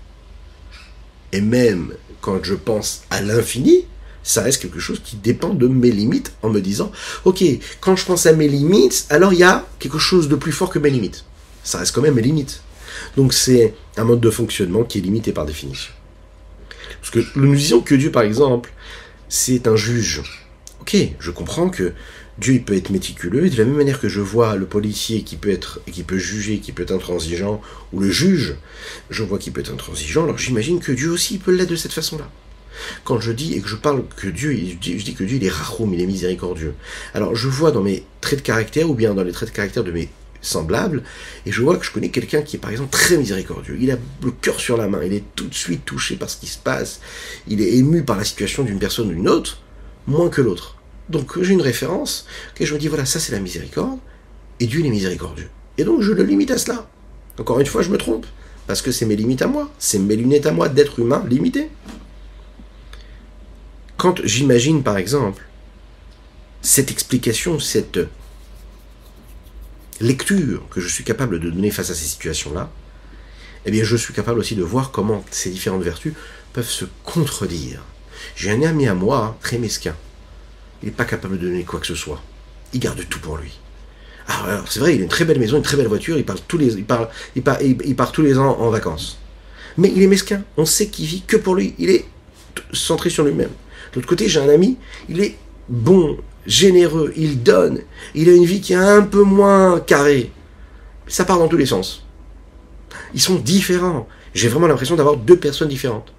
Et même quand je pense à l'infini, ça reste quelque chose qui dépend de mes limites en me disant, ok, quand je pense à mes limites, alors il y a quelque chose de plus fort que mes limites. Ça reste quand même mes limites. Donc c'est un mode de fonctionnement qui est limité par définition. Parce que nous disons que Dieu, par exemple, c'est un juge. Ok, je comprends que Dieu il peut être méticuleux, et de la même manière que je vois le policier qui peut juger, qui peut être intransigeant, ou le juge, je vois qu'il peut être intransigeant, alors j'imagine que Dieu aussi peut l'être de cette façon-là. Quand je dis et que je parle que Dieu, je dis que Dieu il est rachoum, il est miséricordieux. Alors je vois dans mes traits de caractère ou bien dans les traits de caractère de mes semblables, et je vois que je connais quelqu'un qui est par exemple très miséricordieux. Il a le cœur sur la main, il est tout de suite touché par ce qui se passe, il est ému par la situation d'une personne ou d'une autre, moins que l'autre. Donc j'ai une référence, que je me dis voilà, ça c'est la miséricorde, et Dieu il est miséricordieux. Et donc je le limite à cela. Encore une fois, je me trompe, parce que c'est mes limites à moi, c'est mes lunettes à moi d'être humain limité. Quand j'imagine, par exemple, cette explication, cette lecture que je suis capable de donner face à ces situations-là, eh bien, je suis capable aussi de voir comment ces différentes vertus peuvent se contredire. J'ai un ami à moi, très mesquin. Il n'est pas capable de donner quoi que ce soit. Il garde tout pour lui. Alors c'est vrai, il a une très belle maison, une très belle voiture, il part tous les ans en vacances. Mais il est mesquin. On sait qu'il vit que pour lui. Il est centré sur lui-même. De l'autre côté, j'ai un ami, il est bon, généreux, il donne, il a une vie qui est un peu moins carrée. Ça part dans tous les sens. Ils sont différents. J'ai vraiment l'impression d'avoir deux personnes différentes.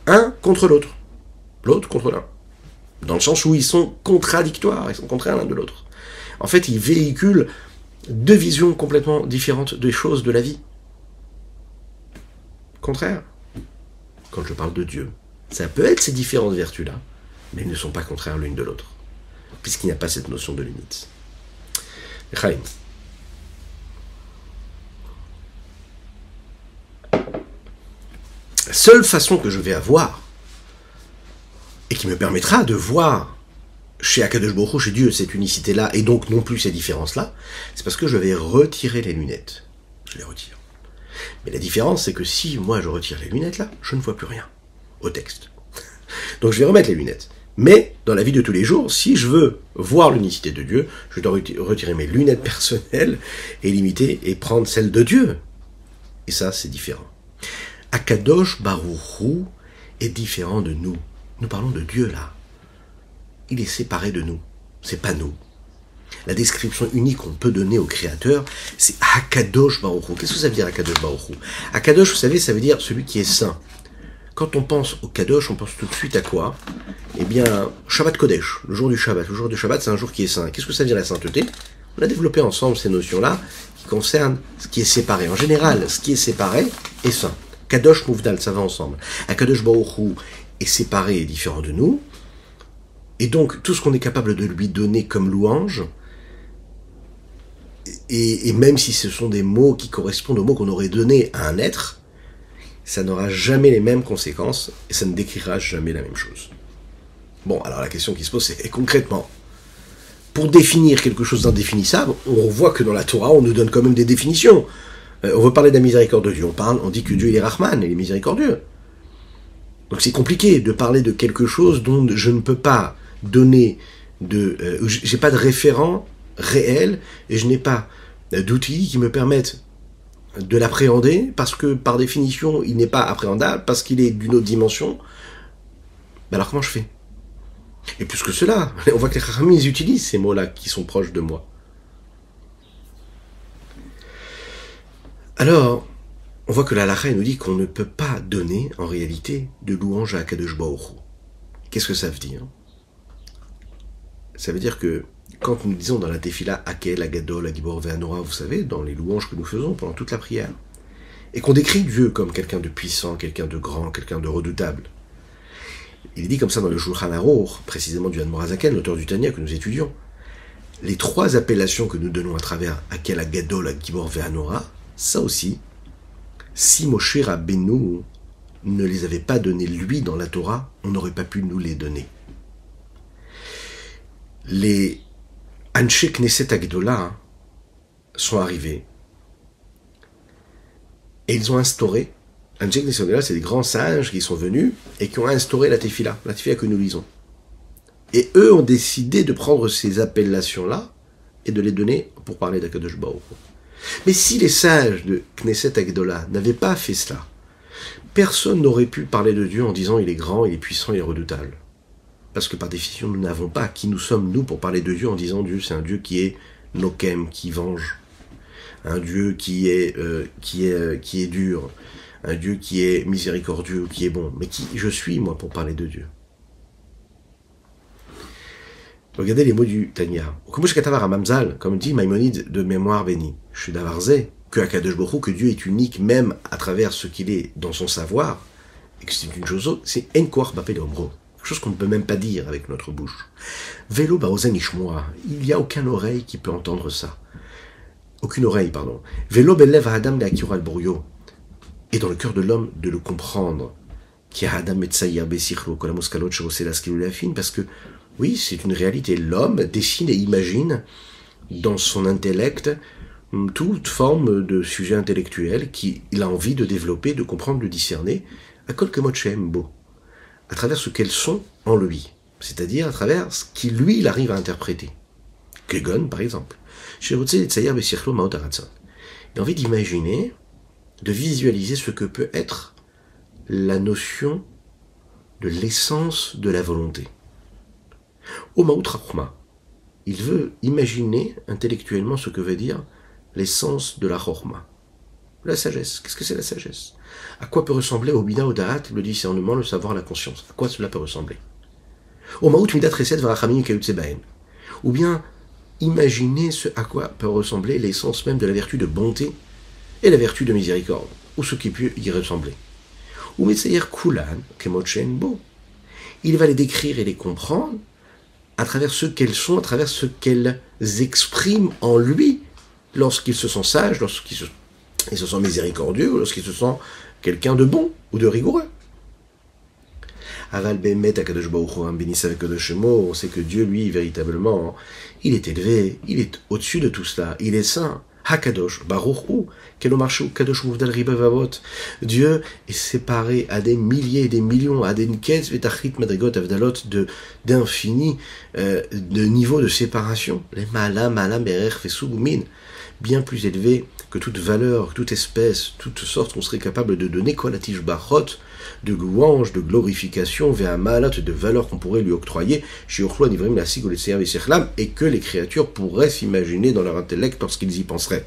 Un contre l'autre. L'autre contre l'un. Dans le sens où ils sont contradictoires, ils sont contraires l'un de l'autre. En fait, ils véhiculent deux visions complètement différentes des choses de la vie. Contraire. Quand je parle de Dieu, ça peut être ces différentes vertus-là, mais ils ne sont pas contraires l'une de l'autre, puisqu'il n'y a pas cette notion de limite. Chaim. La seule façon que je vais avoir, et qui me permettra de voir chez Akadosh Baruch Hu, chez Dieu, cette unicité-là, et donc non plus ces différences-là, c'est parce que je vais retirer les lunettes. Je les retire. Mais la différence, c'est que si moi je retire les lunettes là, je ne vois plus rien au texte. Donc je vais remettre les lunettes. Mais, dans la vie de tous les jours, si je veux voir l'unicité de Dieu, je dois retirer mes lunettes personnelles et limiter et prendre celles de Dieu. Et ça, c'est différent. Akadosh Baruch Hu est différent de nous. Nous parlons de Dieu, là. Il est séparé de nous. C'est pas nous. La description unique qu'on peut donner au Créateur, c'est Akadosh Baruch Hu. Qu'est-ce que ça veut dire Akadosh Baruch Hu? Akadosh, vous savez, ça veut dire celui qui est saint. Quand on pense au Kadosh, on pense tout de suite à quoi? Eh bien, Shabbat Kodesh, le jour du Shabbat. Le jour du Shabbat, c'est un jour qui est saint. Qu'est-ce que ça veut dire la sainteté? On a développé ensemble ces notions-là qui concernent ce qui est séparé. En général, ce qui est séparé est saint. Kadosh Mouvdal, ça va ensemble. Akadosh Baruch Hu est séparé et différent de nous. Et donc, tout ce qu'on est capable de lui donner comme louange, et même si ce sont des mots qui correspondent aux mots qu'on aurait donnés à un être, ça n'aura jamais les mêmes conséquences et ça ne décrira jamais la même chose. Bon, alors la question qui se pose, c'est concrètement, pour définir quelque chose d'indéfinissable, on voit que dans la Torah, on nous donne quand même des définitions. On veut parler de la miséricorde de Dieu, on dit que Dieu il est Rahman, il est miséricordieux. Donc c'est compliqué de parler de quelque chose dont je ne peux pas donner j'ai pas de référent réel et je n'ai pas d'outils qui me permettent de l'appréhender, parce que par définition il n'est pas appréhendable, parce qu'il est d'une autre dimension. Ben alors comment je fais? Et plus que cela, on voit que les Chachamim ils utilisent ces mots-là qui sont proches de moi. Alors, on voit que la halakha nous dit qu'on ne peut pas donner en réalité de louange à Akadosh Baruch Hu. Qu'est-ce que ça veut dire? Ça veut dire que quand nous disons dans la Tefila Hakel, Agadol, Agibor, Ve'anora, vous savez, dans les louanges que nous faisons pendant toute la prière, et qu'on décrit Dieu comme quelqu'un de puissant, quelqu'un de grand, quelqu'un de redoutable. Il est dit comme ça dans le Shulchan Aruch, précisément du Admor HaZaken, l'auteur du Tanya que nous étudions. Les trois appellations que nous donnons à travers Hakel, Agadol, Agibor, Ve'anora, ça aussi, si Moshe Rabbeinu ne les avait pas donnés lui dans la Torah, on n'aurait pas pu nous les donner. Les Anshe Knesset Agdola sont arrivés et ils ont instauré, Anshe Knesset Agdola, c'est des grands sages qui sont venus et qui ont instauré la Tefila que nous lisons. Et eux ont décidé de prendre ces appellations-là et de les donner pour parler d'Akadosh Baruch Hu. Mais si les sages de Knesset Agdola n'avaient pas fait cela, personne n'aurait pu parler de Dieu en disant il est grand, il est puissant, il est redoutable. Parce que par définition, nous n'avons pas. Qui nous sommes, nous, pour parler de Dieu en disant Dieu, c'est un Dieu qui est Nokem, qui venge. Un Dieu qui est dur. Un Dieu qui est miséricordieux, qui est bon. Mais qui je suis, moi, pour parler de Dieu? Regardez les mots du Tanya. Comme dit Maïmonide de Mémoire bénie. Je suis d'Avarzé, que Akadosh Baruch Hu, que Dieu est unique même à travers ce qu'il est dans son savoir, et que c'est une chose, c'est Enkoar Bapé de Omro. Quelque chose qu'on ne peut même pas dire avec notre bouche. Velo baozen ishmoa. Il n'y a aucune oreille qui peut entendre ça. Aucune oreille, pardon. Velo belev adam leakir al borio. Et dans le cœur de l'homme, de le comprendre. Ki adam metsayir besichlo kolamos kalot shosela skilulafin. Parce que, oui, c'est une réalité. L'homme dessine et imagine dans son intellect toute forme de sujet intellectuel qu'il a envie de développer, de comprendre, de discerner. Akol kemot shehem bo. À travers ce qu'elles sont en lui, c'est-à-dire à travers ce qui lui, il arrive à interpréter. Kegon, par exemple. Il a envie d'imaginer, de visualiser ce que peut être la notion de l'essence de la volonté. Il veut imaginer intellectuellement ce que veut dire l'essence de la chorma. La sagesse. Qu'est-ce que c'est la sagesse? À quoi peut ressembler au bina, au darat, le discernement, le savoir, la conscience? À quoi cela peut ressembler? Au maout midat reset varachamim kayutsebaen. Ou bien imaginer ce à quoi peut ressembler l'essence même de la vertu de bonté et la vertu de miséricorde, ou ce qui peut y ressembler. Ou metsayer kulan kemotchen bo. Il va les décrire et les comprendre à travers ce qu'elles sont, à travers ce qu'elles expriment en lui, lorsqu'il se sent sage, lorsqu'il se sent miséricordieux, lorsqu'il se sent quelqu'un de bon ou de rigoureux. Aval bemet akadosh baruch hu bénisse avec Kadosh Shemo, on sait que Dieu, lui, véritablement, il est élevé, il est au-dessus de tout cela, il est saint. Hakadosh, Baruch Hu, Kelomarshu, Kadosh Muvdal Ribavavot. Dieu est séparé à des milliers et des millions, à des nketz, vetachrit, madrigot, avdalot, d'infini, de niveaux de séparation. Les malam, malam, berer, fesugumin, bien plus élevés que toute valeur, toute espèce, toute sorte qu'on serait capable de donner, quoi, la tige barot, de louange, de glorification, vers un malat, de valeur qu'on pourrait lui octroyer, et que les créatures pourraient s'imaginer dans leur intellect lorsqu'ils y penseraient.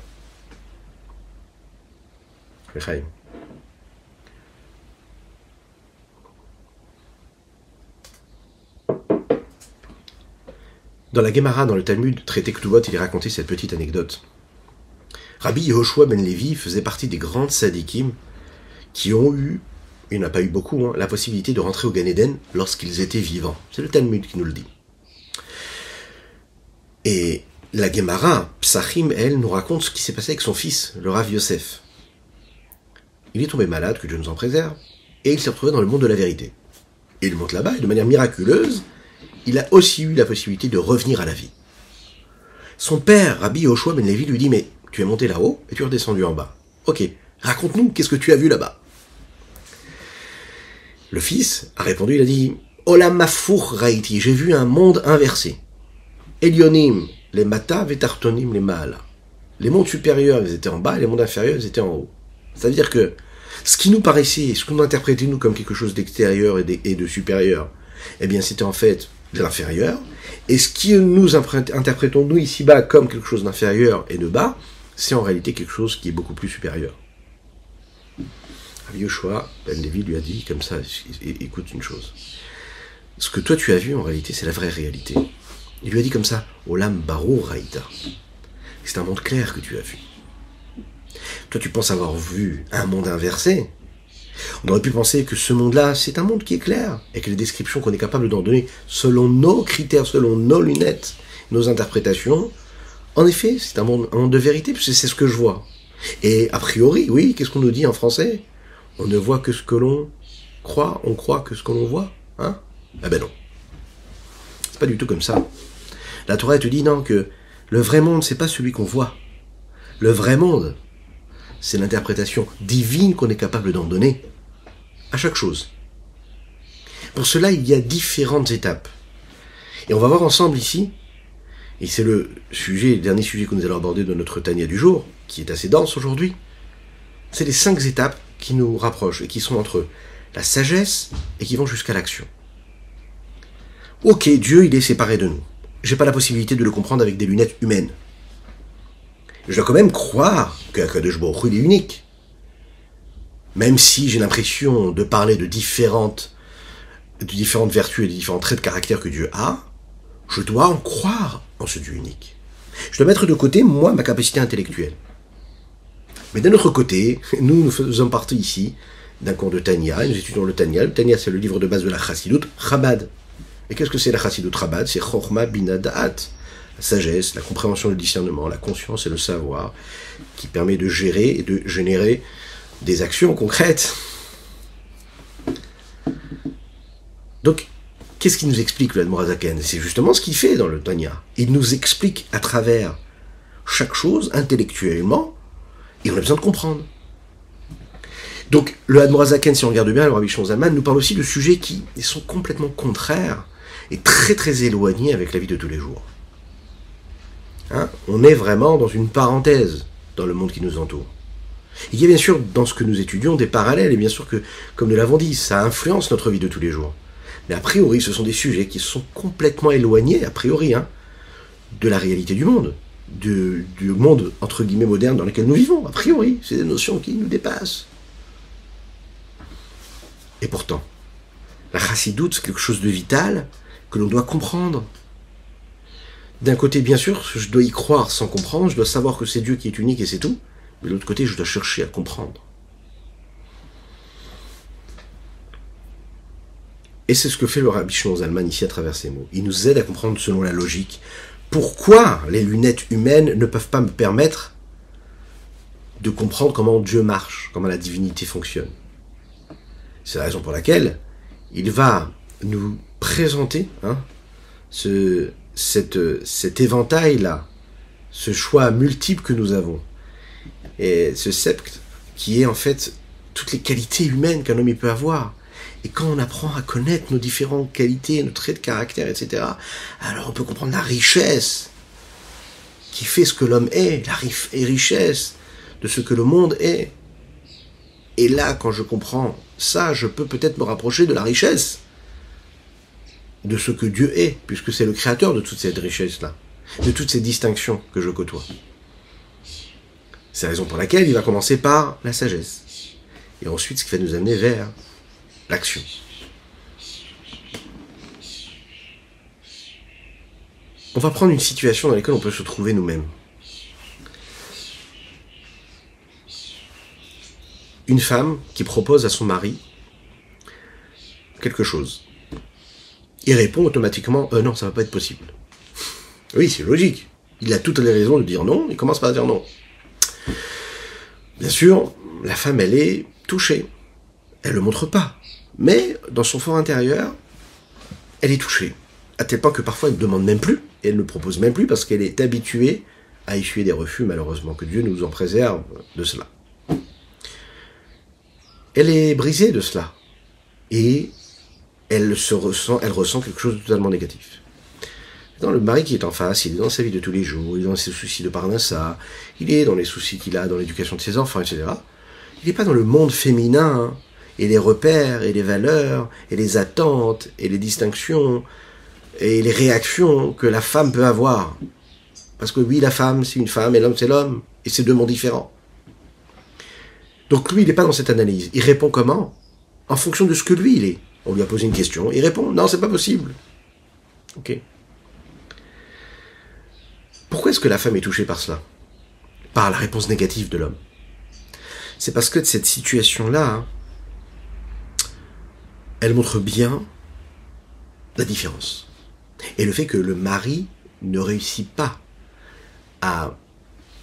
Dans la Gemara, dans le Talmud, traité Ktuvot, il est raconté cette petite anecdote. Rabbi Yehoshua ben Levi faisait partie des grandes sadikim qui ont eu, il n'y en a pas eu beaucoup, la possibilité de rentrer au Gan Eden lorsqu'ils étaient vivants. C'est le Talmud qui nous le dit. Et la Gemara, Psachim, elle, nous raconte ce qui s'est passé avec son fils, le Rav Yosef. Il est tombé malade, que Dieu nous en préserve, et il s'est retrouvé dans le monde de la vérité. Et il monte là-bas, et de manière miraculeuse, il a aussi eu la possibilité de revenir à la vie. Son père, Rabbi Yehoshua ben Levi, lui dit, mais tu es monté là-haut et tu es redescendu en bas. Ok, raconte-nous, qu'est-ce que tu as vu là-bas? Le fils a répondu, il a dit, Olam Mafour Raiti, j'ai vu un monde inversé. Elionim, les Mata, Vetartonim, les Maala. Les mondes supérieurs, ils étaient en bas, et les mondes inférieurs, ils étaient en haut. C'est-à-dire que ce qui nous paraissait, ce que nous interprétions nous comme quelque chose d'extérieur et de supérieur, eh bien c'était en fait de l'inférieur. Et ce qui nous interprétons nous ici-bas comme quelque chose d'inférieur et de bas, c'est en réalité quelque chose qui est beaucoup plus supérieur. Rabbi Yehoshua ben Levi lui a dit comme ça, écoute une chose. Ce que toi tu as vu en réalité, c'est la vraie réalité. Il lui a dit comme ça, Olam Barur Raïta. C'est un monde clair que tu as vu. Toi tu penses avoir vu un monde inversé. On aurait pu penser que ce monde-là, c'est un monde qui est clair, et que les descriptions qu'on est capable d'en donner, selon nos critères, selon nos lunettes, nos interprétations, en effet, c'est un monde de vérité, puisque c'est ce que je vois. Et a priori, oui, qu'est-ce qu'on nous dit en français? On ne voit que ce que l'on croit, on croit que ce que l'on voit, hein? Ah ben non. C'est pas du tout comme ça. La Torah te dit non, que le vrai monde, c'est pas celui qu'on voit. Le vrai monde, c'est l'interprétation divine qu'on est capable d'en donner à chaque chose. Pour cela, il y a différentes étapes. Et on va voir ensemble ici, et c'est le dernier sujet que nous allons aborder de notre Tanya du jour, qui est assez dense aujourd'hui, c'est les 5 étapes qui nous rapprochent et qui sont entre la sagesse et qui vont jusqu'à l'action. Ok, Dieu, il est séparé de nous. J'ai pas la possibilité de le comprendre avec des lunettes humaines. Je dois quand même croire qu'Akadosh Baruch Hu, il est unique. Même si j'ai l'impression de parler de différentes vertus et de différents traits de caractère que Dieu a, je dois en croire en ce Dieu unique. Je dois mettre de côté, moi, ma capacité intellectuelle. Mais d'un autre côté, nous faisons partie ici d'un cours de Tanya, et nous étudions le Tanya. Le Tanya, c'est le livre de base de la Chassidut, Chabad. Et qu'est-ce que c'est la Chassidut Chabad? C'est Chochma Bina Da'at. La sagesse, la compréhension, le discernement, la conscience et le savoir, qui permet de gérer et de générer des actions concrètes. Donc, qu'est-ce qu'il nous explique le Admorazaken? C'est justement ce qu'il fait dans le Tanya. Il nous explique à travers chaque chose, intellectuellement, et on a besoin de comprendre. Donc, le Admorazaken, si on regarde bien, le Rabbi Shimon Zalman nous parle aussi de sujets qui sont complètement contraires et très très éloignés avec la vie de tous les jours. Hein? On est vraiment dans une parenthèse dans le monde qui nous entoure. Il y a bien sûr dans ce que nous étudions des parallèles, et bien sûr que, comme nous l'avons dit, ça influence notre vie de tous les jours. Mais a priori, ce sont des sujets qui sont complètement éloignés, a priori, de la réalité du monde, du monde, entre guillemets, moderne dans lequel nous vivons. A priori, c'est des notions qui nous dépassent. Et pourtant, la chassidoute, c'est quelque chose de vital que l'on doit comprendre. D'un côté, bien sûr, je dois y croire sans comprendre, je dois savoir que c'est Dieu qui est unique et c'est tout. Mais de l'autre côté, je dois chercher à comprendre. Et c'est ce que fait le Rabbi Shimon Zalman ici à travers ces mots. Il nous aide à comprendre selon la logique pourquoi les lunettes humaines ne peuvent pas me permettre de comprendre comment Dieu marche, comment la divinité fonctionne. C'est la raison pour laquelle il va nous présenter cet éventail-là, ce choix multiple que nous avons Et ce sept qui est en fait toutes les qualités humaines qu'un homme il peut avoir. Et quand on apprend à connaître nos différentes qualités, nos traits de caractère, etc., alors on peut comprendre la richesse qui fait ce que l'homme est, la richesse de ce que le monde est. Et là, quand je comprends ça, je peux peut-être me rapprocher de la richesse de ce que Dieu est, puisque c'est le créateur de toute cette richesse-là, de toutes ces distinctions que je côtoie. C'est la raison pour laquelle il va commencer par la sagesse. Et ensuite, ce qui va nous amener vers l'action. On va prendre une situation dans laquelle on peut se trouver nous-mêmes. Une femme qui propose à son mari quelque chose. Il répond automatiquement « non, ça va pas être possible ». Oui, c'est logique. Il a toutes les raisons de dire non, il commence par dire non. Bien sûr, la femme, elle est touchée. Elle le montre pas. Mais, dans son fort intérieur, elle est touchée. À tel point que parfois, elle ne demande même plus, et elle ne propose même plus, parce qu'elle est habituée à essuyer des refus, malheureusement. Que Dieu nous en préserve de cela. Elle est brisée de cela. Et elle ressent quelque chose de totalement négatif. Dans le mari qui est en face, il est dans sa vie de tous les jours, il est dans ses soucis de parnassa, il est dans les soucis qu'il a dans l'éducation de ses enfants, etc. Il n'est pas dans le monde féminin, et les repères, et les valeurs, et les attentes, et les distinctions, et les réactions que la femme peut avoir. Parce que oui, la femme, c'est une femme, et l'homme, c'est l'homme, et c'est deux mondes différents. Donc lui, il n'est pas dans cette analyse. Il répond comment? En fonction de ce que lui, il est. On lui a posé une question, il répond, non, c'est pas possible. Ok. Pourquoi est-ce que la femme est touchée par cela? Par la réponse négative de l'homme. C'est parce que cette situation-là, elle montre bien la différence. Et le fait que le mari ne réussit pas à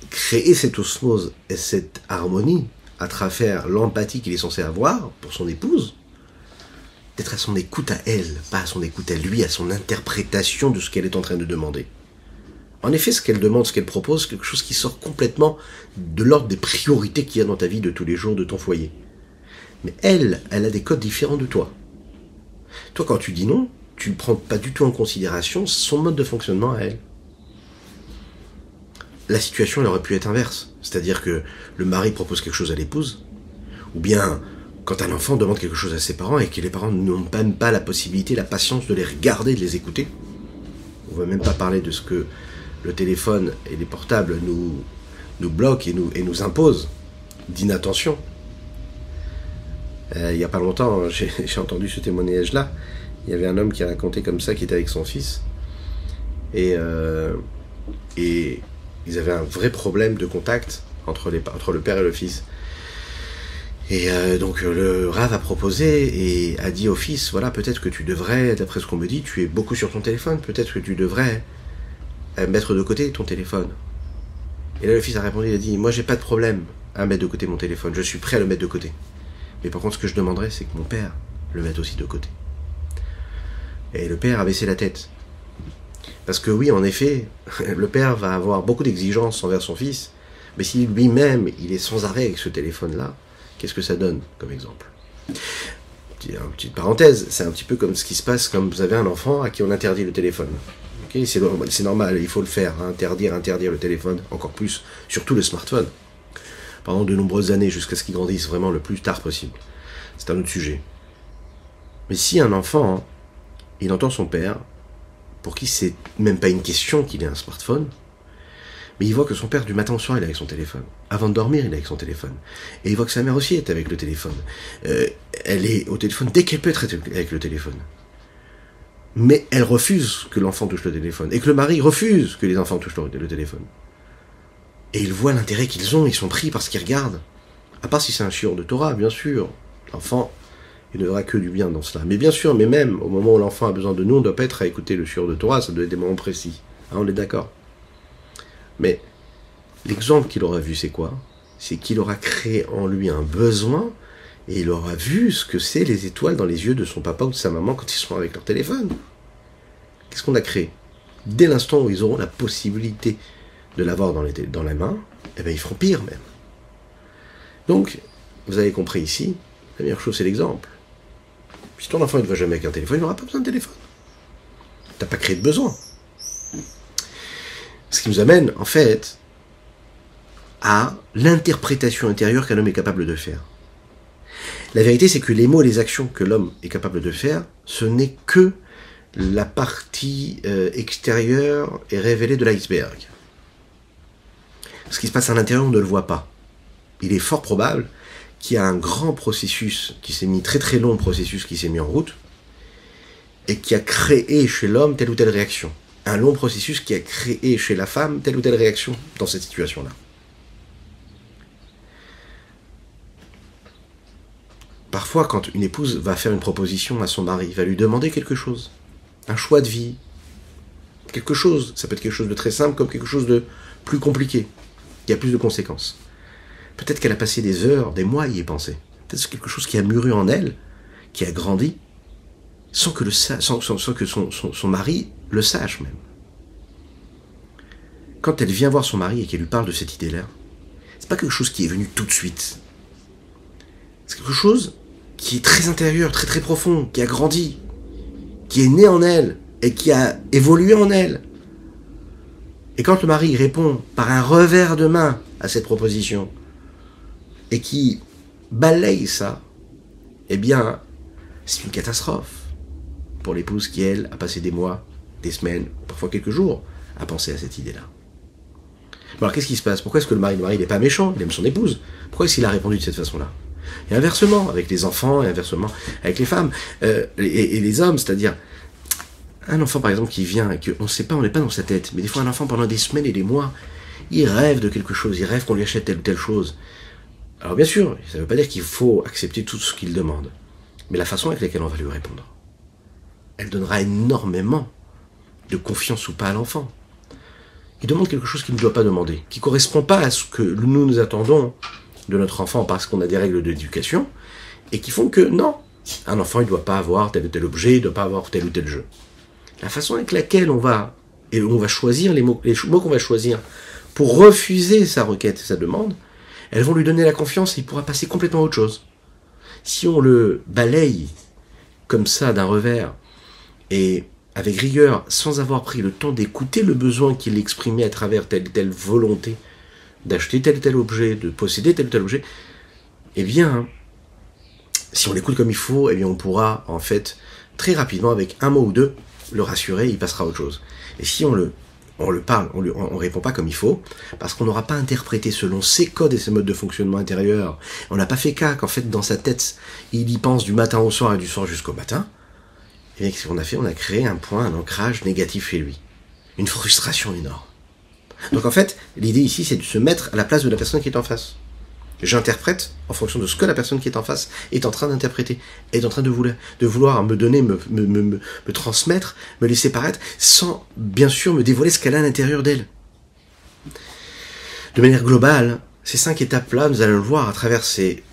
créer cette osmose et cette harmonie à travers l'empathie qu'il est censé avoir pour son épouse, d'être à son écoute à elle, pas à son écoute à lui, à son interprétation de ce qu'elle est en train de demander. En effet, ce qu'elle demande, ce qu'elle propose, c'est quelque chose qui sort complètement de l'ordre des priorités qu'il y a dans ta vie de tous les jours, de ton foyer. Mais elle a des codes différents de toi. Toi, quand tu dis non, tu ne prends pas du tout en considération son mode de fonctionnement à elle. La situation, elle aurait pu être inverse. C'est-à-dire que le mari propose quelque chose à l'épouse, ou bien quand un enfant demande quelque chose à ses parents et que les parents n'ont même pas la possibilité, la patience de les regarder, de les écouter. On ne va même pas parler de ce que le téléphone et les portables nous bloquent et nous imposent d'inattention. Il n'y a pas longtemps, j'ai entendu ce témoignage-là. Il y avait un homme qui racontait comme ça, qui était avec son fils. Et ils avaient un vrai problème de contact entre le père et le fils. Et donc le Rav a proposé et a dit au fils, voilà, peut-être que tu devrais, d'après ce qu'on me dit, tu es beaucoup sur ton téléphone, peut-être que tu devrais mettre de côté ton téléphone. Et là le fils a répondu, il a dit, moi j'ai pas de problème à mettre de côté mon téléphone, je suis prêt à le mettre de côté. Mais par contre ce que je demanderais, c'est que mon père le mette aussi de côté. Et le père a baissé la tête. Parce que oui, en effet, le père va avoir beaucoup d'exigences envers son fils, mais si lui-même, il est sans arrêt avec ce téléphone-là, qu'est-ce que ça donne comme exemple? Une petite parenthèse, c'est un petit peu comme ce qui se passe quand vous avez un enfant à qui on interdit le téléphone. Okay, c'est normal, il faut le faire, hein, interdire le téléphone, encore plus, surtout le smartphone, pendant de nombreuses années, jusqu'à ce qu'il grandisse vraiment le plus tard possible. C'est un autre sujet. Mais si un enfant, hein, il entend son père, pour qui c'est même pas une question qu'il ait un smartphone, mais il voit que son père, du matin au soir, il est avec son téléphone. Avant de dormir, il est avec son téléphone. Et il voit que sa mère aussi est avec le téléphone. Elle est au téléphone dès qu'elle peut être avec le téléphone. Mais elle refuse que l'enfant touche le téléphone. Et que le mari refuse que les enfants touchent le téléphone. Et ils voient l'intérêt qu'ils ont, ils sont pris par ce qu'ils regardent. À part si c'est un shiur de Torah, bien sûr. L'enfant, il ne verra que du bien dans cela. Mais bien sûr, mais même au moment où l'enfant a besoin de nous, on ne doit pas être à écouter le shiur de Torah, ça doit être des moments précis. Hein, on est d'accord. Mais l'exemple qu'il aura vu, c'est quoi? C'est qu'il aura créé en lui un besoin et il aura vu ce que c'est les étoiles dans les yeux de son papa ou de sa maman quand ils sont avec leur téléphone. Qu'est-ce qu'on a créé? Dès l'instant où ils auront la possibilité de l'avoir dans la main, eh bien ils feront pire même. Donc, vous avez compris ici, la meilleure chose c'est l'exemple. Si ton enfant ne va jamais avec un téléphone, il n'aura pas besoin de téléphone. Tu n'as pas créé de besoin. Ce qui nous amène, en fait, à l'interprétation intérieure qu'un homme est capable de faire. La vérité, c'est que les mots et les actions que l'homme est capable de faire, ce n'est que la partie extérieure et révélée de l'iceberg. Ce qui se passe à l'intérieur, on ne le voit pas. Il est fort probable qu'il y a un grand processus qui s'est mis, très très long processus qui s'est mis en route, et qui a créé chez l'homme telle ou telle réaction. Un long processus qui a créé chez la femme telle ou telle réaction dans cette situation-là. Parfois, quand une épouse va faire une proposition à son mari, va lui demander quelque chose, un choix de vie, quelque chose, ça peut être quelque chose de très simple comme quelque chose de plus compliqué, qui a plus de conséquences. Peut-être qu'elle a passé des heures, des mois à y penser. Peut-être que c'est quelque chose qui a mûri en elle, qui a grandi, sans que son mari le sache même. Quand elle vient voir son mari et qu'elle lui parle de cette idée-là, c'est pas quelque chose qui est venu tout de suite. C'est quelque chose qui est très intérieur, très très profond, qui a grandi, qui est né en elle et qui a évolué en elle. Et quand le mari répond par un revers de main à cette proposition et qui balaye ça, eh bien, c'est une catastrophe pour l'épouse qui, elle, a passé des mois, des semaines, parfois quelques jours à penser à cette idée-là. Bon, alors qu'est-ce qui se passe? Pourquoi est-ce que le mari n'est pas méchant? Il aime son épouse. Pourquoi est-ce qu'il a répondu de cette façon-là? Et inversement, avec les enfants, et inversement, avec les femmes, et les hommes, c'est-à-dire, un enfant par exemple qui vient, et qu'on ne sait pas, on n'est pas dans sa tête, mais des fois un enfant pendant des semaines et des mois, il rêve de quelque chose, il rêve qu'on lui achète telle ou telle chose. Alors bien sûr, ça ne veut pas dire qu'il faut accepter tout ce qu'il demande, mais la façon avec laquelle on va lui répondre, elle donnera énormément de confiance ou pas à l'enfant. Il demande quelque chose qu'il ne doit pas demander, qui ne correspond pas à ce que nous attendons de notre enfant parce qu'on a des règles d'éducation, et qui font que non, un enfant il ne doit pas avoir tel ou tel objet, il ne doit pas avoir tel ou tel jeu. La façon avec laquelle on va choisir les mots qu'on va choisir pour refuser sa requête, sa demande, elles vont lui donner la confiance et il pourra passer complètement à autre chose. Si on le balaye comme ça d'un revers et avec rigueur, sans avoir pris le temps d'écouter le besoin qu'il exprimait à travers telle ou telle volonté d'acheter tel ou tel objet, de posséder tel ou tel objet, eh bien, si on l'écoute comme il faut, eh bien on pourra, en fait, très rapidement, avec un mot ou deux, le rassurer, il passera à autre chose. Et si on le parle, on répond pas comme il faut, parce qu'on n'aura pas interprété selon ses codes et ses modes de fonctionnement intérieur, on n'a pas fait cas qu'en fait, dans sa tête, il y pense du matin au soir et du soir jusqu'au matin, et bien, qu'est-ce qu'on a fait? On a créé un point, un ancrage négatif chez lui. Une frustration énorme. Donc en fait, l'idée ici, c'est de se mettre à la place de la personne qui est en face. J'interprète en fonction de ce que la personne qui est en face est en train d'interpréter, est en train de vouloir me donner, me transmettre, me laisser paraître, sans bien sûr me dévoiler ce qu'elle a à l'intérieur d'elle. De manière globale, ces 5 étapes-là, nous allons le voir à travers ces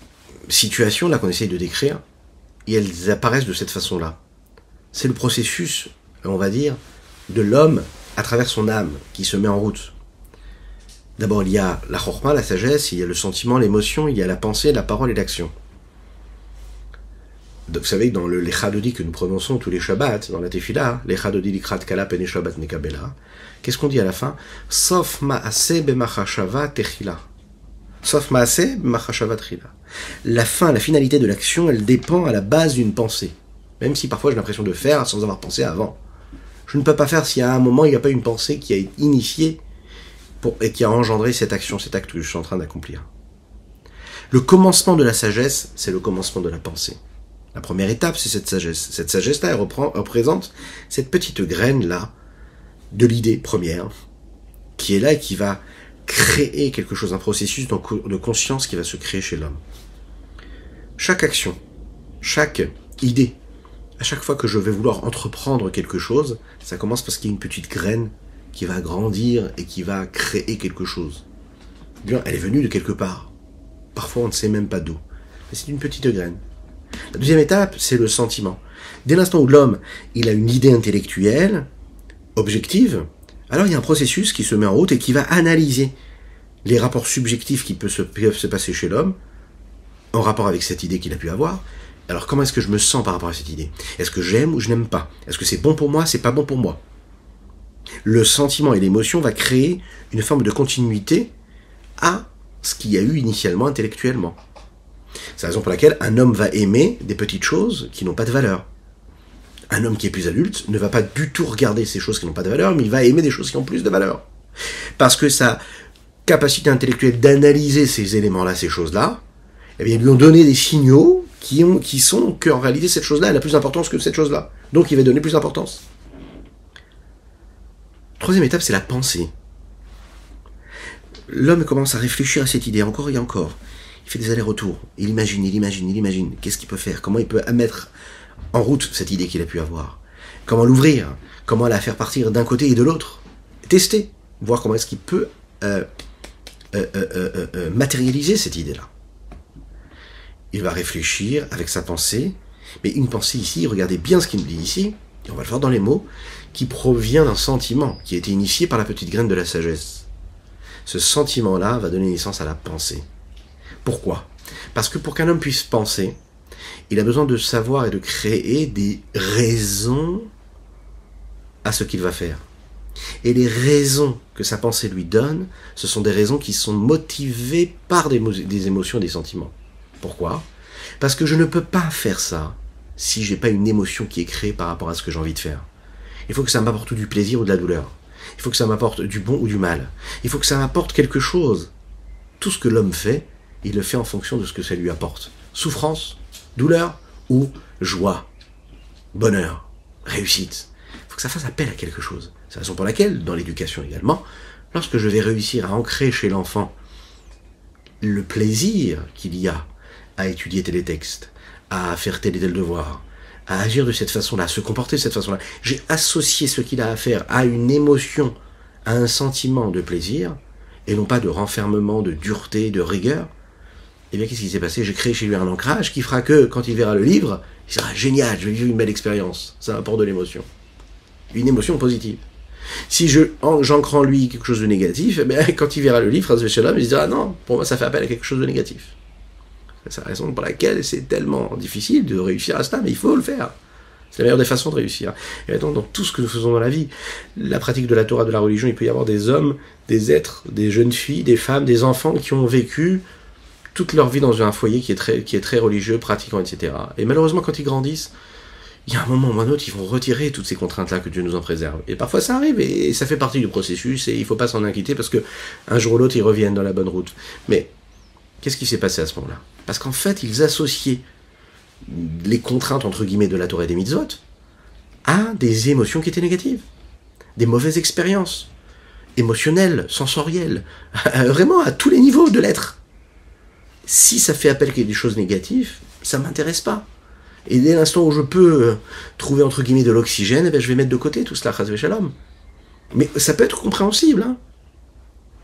situations-là qu'on essaye de décrire, et elles apparaissent de cette façon-là. C'est le processus, on va dire, de l'homme à travers son âme qui se met en route. D'abord, il y a la chorma, la sagesse, il y a le sentiment, l'émotion, il y a la pensée, la parole et l'action. Donc, vous savez que dans le l'echadodi que nous prononçons tous les Shabbats, dans la tefila, l'echadodi likrat kala pene Shabbat nekabela, qu'est-ce qu'on dit à la fin? Sof ma'ase b'machashava techila. Sof ma'ase b'machashava techila. La fin, la finalité de l'action, elle dépend à la base d'une pensée. Même si parfois j'ai l'impression de faire sans avoir pensé avant. Je ne peux pas faire s'il y a un moment, il n'y a pas une pensée qui a initié et qui a engendré cette action, cet acte que je suis en train d'accomplir. Le commencement de la sagesse, c'est le commencement de la pensée. La première étape, c'est cette sagesse. Cette sagesse-là, elle représente cette petite graine-là de l'idée première, qui est là et qui va créer quelque chose, un processus de conscience qui va se créer chez l'homme. Chaque action, chaque idée, à chaque fois que je vais vouloir entreprendre quelque chose, ça commence parce qu'il y a une petite graine qui va grandir et qui va créer quelque chose. Bien, elle est venue de quelque part. Parfois, on ne sait même pas d'où. Mais c'est une petite graine. La deuxième étape, c'est le sentiment. Dès l'instant où l'homme, il a une idée intellectuelle, objective, alors il y a un processus qui se met en route et qui va analyser les rapports subjectifs qui peuvent se passer chez l'homme en rapport avec cette idée qu'il a pu avoir. Alors comment est-ce que je me sens par rapport à cette idée? Est-ce que j'aime ou je n'aime pas? Est-ce que c'est bon pour moi, c'est pas bon pour moi? Le sentiment et l'émotion va créer une forme de continuité à ce qu'il y a eu initialement intellectuellement. C'est la raison pour laquelle un homme va aimer des petites choses qui n'ont pas de valeur. Un homme qui est plus adulte ne va pas du tout regarder ces choses qui n'ont pas de valeur, mais il va aimer des choses qui ont plus de valeur. Parce que sa capacité intellectuelle d'analyser ces éléments-là, ces choses-là, eh bien, ils lui ont donné des signaux qui sont qu'en réalité, cette chose-là, elle a plus d'importance que cette chose-là. Donc, il va donner plus d'importance. Troisième étape, c'est la pensée. L'homme commence à réfléchir à cette idée encore et encore. Il fait des allers-retours. Il imagine. Qu'est-ce qu'il peut faire? Comment il peut mettre en route cette idée qu'il a pu avoir? Comment l'ouvrir? Comment la faire partir d'un côté et de l'autre? Tester. Voir comment est-ce qu'il peut matérialiser cette idée-là. Il va réfléchir avec sa pensée, mais une pensée ici, regardez bien ce qu'il nous dit ici, et on va le voir dans les mots, qui provient d'un sentiment qui a été initié par la petite graine de la sagesse. Ce sentiment-là va donner naissance à la pensée. Pourquoi? Parce que pour qu'un homme puisse penser, il a besoin de savoir et de créer des raisons à ce qu'il va faire. Et les raisons que sa pensée lui donne, ce sont des raisons qui sont motivées par des émotions et des sentiments. Pourquoi? Parce que je ne peux pas faire ça si j'ai pas une émotion qui est créée par rapport à ce que j'ai envie de faire. Il faut que ça m'apporte du plaisir ou de la douleur. Il faut que ça m'apporte du bon ou du mal. Il faut que ça m'apporte quelque chose. Tout ce que l'homme fait, il le fait en fonction de ce que ça lui apporte. Souffrance, douleur ou joie, bonheur, réussite. Il faut que ça fasse appel à quelque chose. C'est la raison pour laquelle, dans l'éducation également, lorsque je vais réussir à ancrer chez l'enfant le plaisir qu'il y a à étudier tel texte, à faire tel et tel devoir, à agir de cette façon-là, à se comporter de cette façon-là, j'ai associé ce qu'il a à faire à une émotion, à un sentiment de plaisir, et non pas de renfermement, de dureté, de rigueur. Eh bien, qu'est-ce qui s'est passé? J'ai créé chez lui un ancrage qui fera que, quand il verra le livre, il sera génial, je vais vivre une belle expérience. Ça apporte de l'émotion. Une émotion positive. Si j'ancre en lui quelque chose de négatif, eh bien, quand il verra le livre, il se dira, ah non, pour moi ça fait appel à quelque chose de négatif. C'est la raison pour laquelle c'est tellement difficile de réussir à cela, mais il faut le faire. C'est la meilleure des façons de réussir. Et maintenant, dans tout ce que nous faisons dans la vie, la pratique de la Torah, de la religion, il peut y avoir des hommes, des êtres, des jeunes filles, des femmes, des enfants qui ont vécu toute leur vie dans un foyer qui est très religieux, pratiquant, etc. Et malheureusement, quand ils grandissent, il y a un moment ou un autre, ils vont retirer toutes ces contraintes-là que Dieu nous en préserve. Et parfois ça arrive, et ça fait partie du processus, et il ne faut pas s'en inquiéter, parce que un jour ou l'autre, ils reviennent dans la bonne route. Mais qu'est-ce qui s'est passé à ce moment-là? Parce qu'en fait, ils associaient les contraintes, entre guillemets, de la Torah et des mitzvot à des émotions qui étaient négatives. Des mauvaises expériences, émotionnelles, sensorielles, vraiment à tous les niveaux de l'être. Si ça fait appel à des choses négatives, ça ne m'intéresse pas. Et dès l'instant où je peux trouver, entre guillemets, de l'oxygène, eh bien, je vais mettre de côté tout cela, chas v'shalom. Mais ça peut être compréhensible. Hein.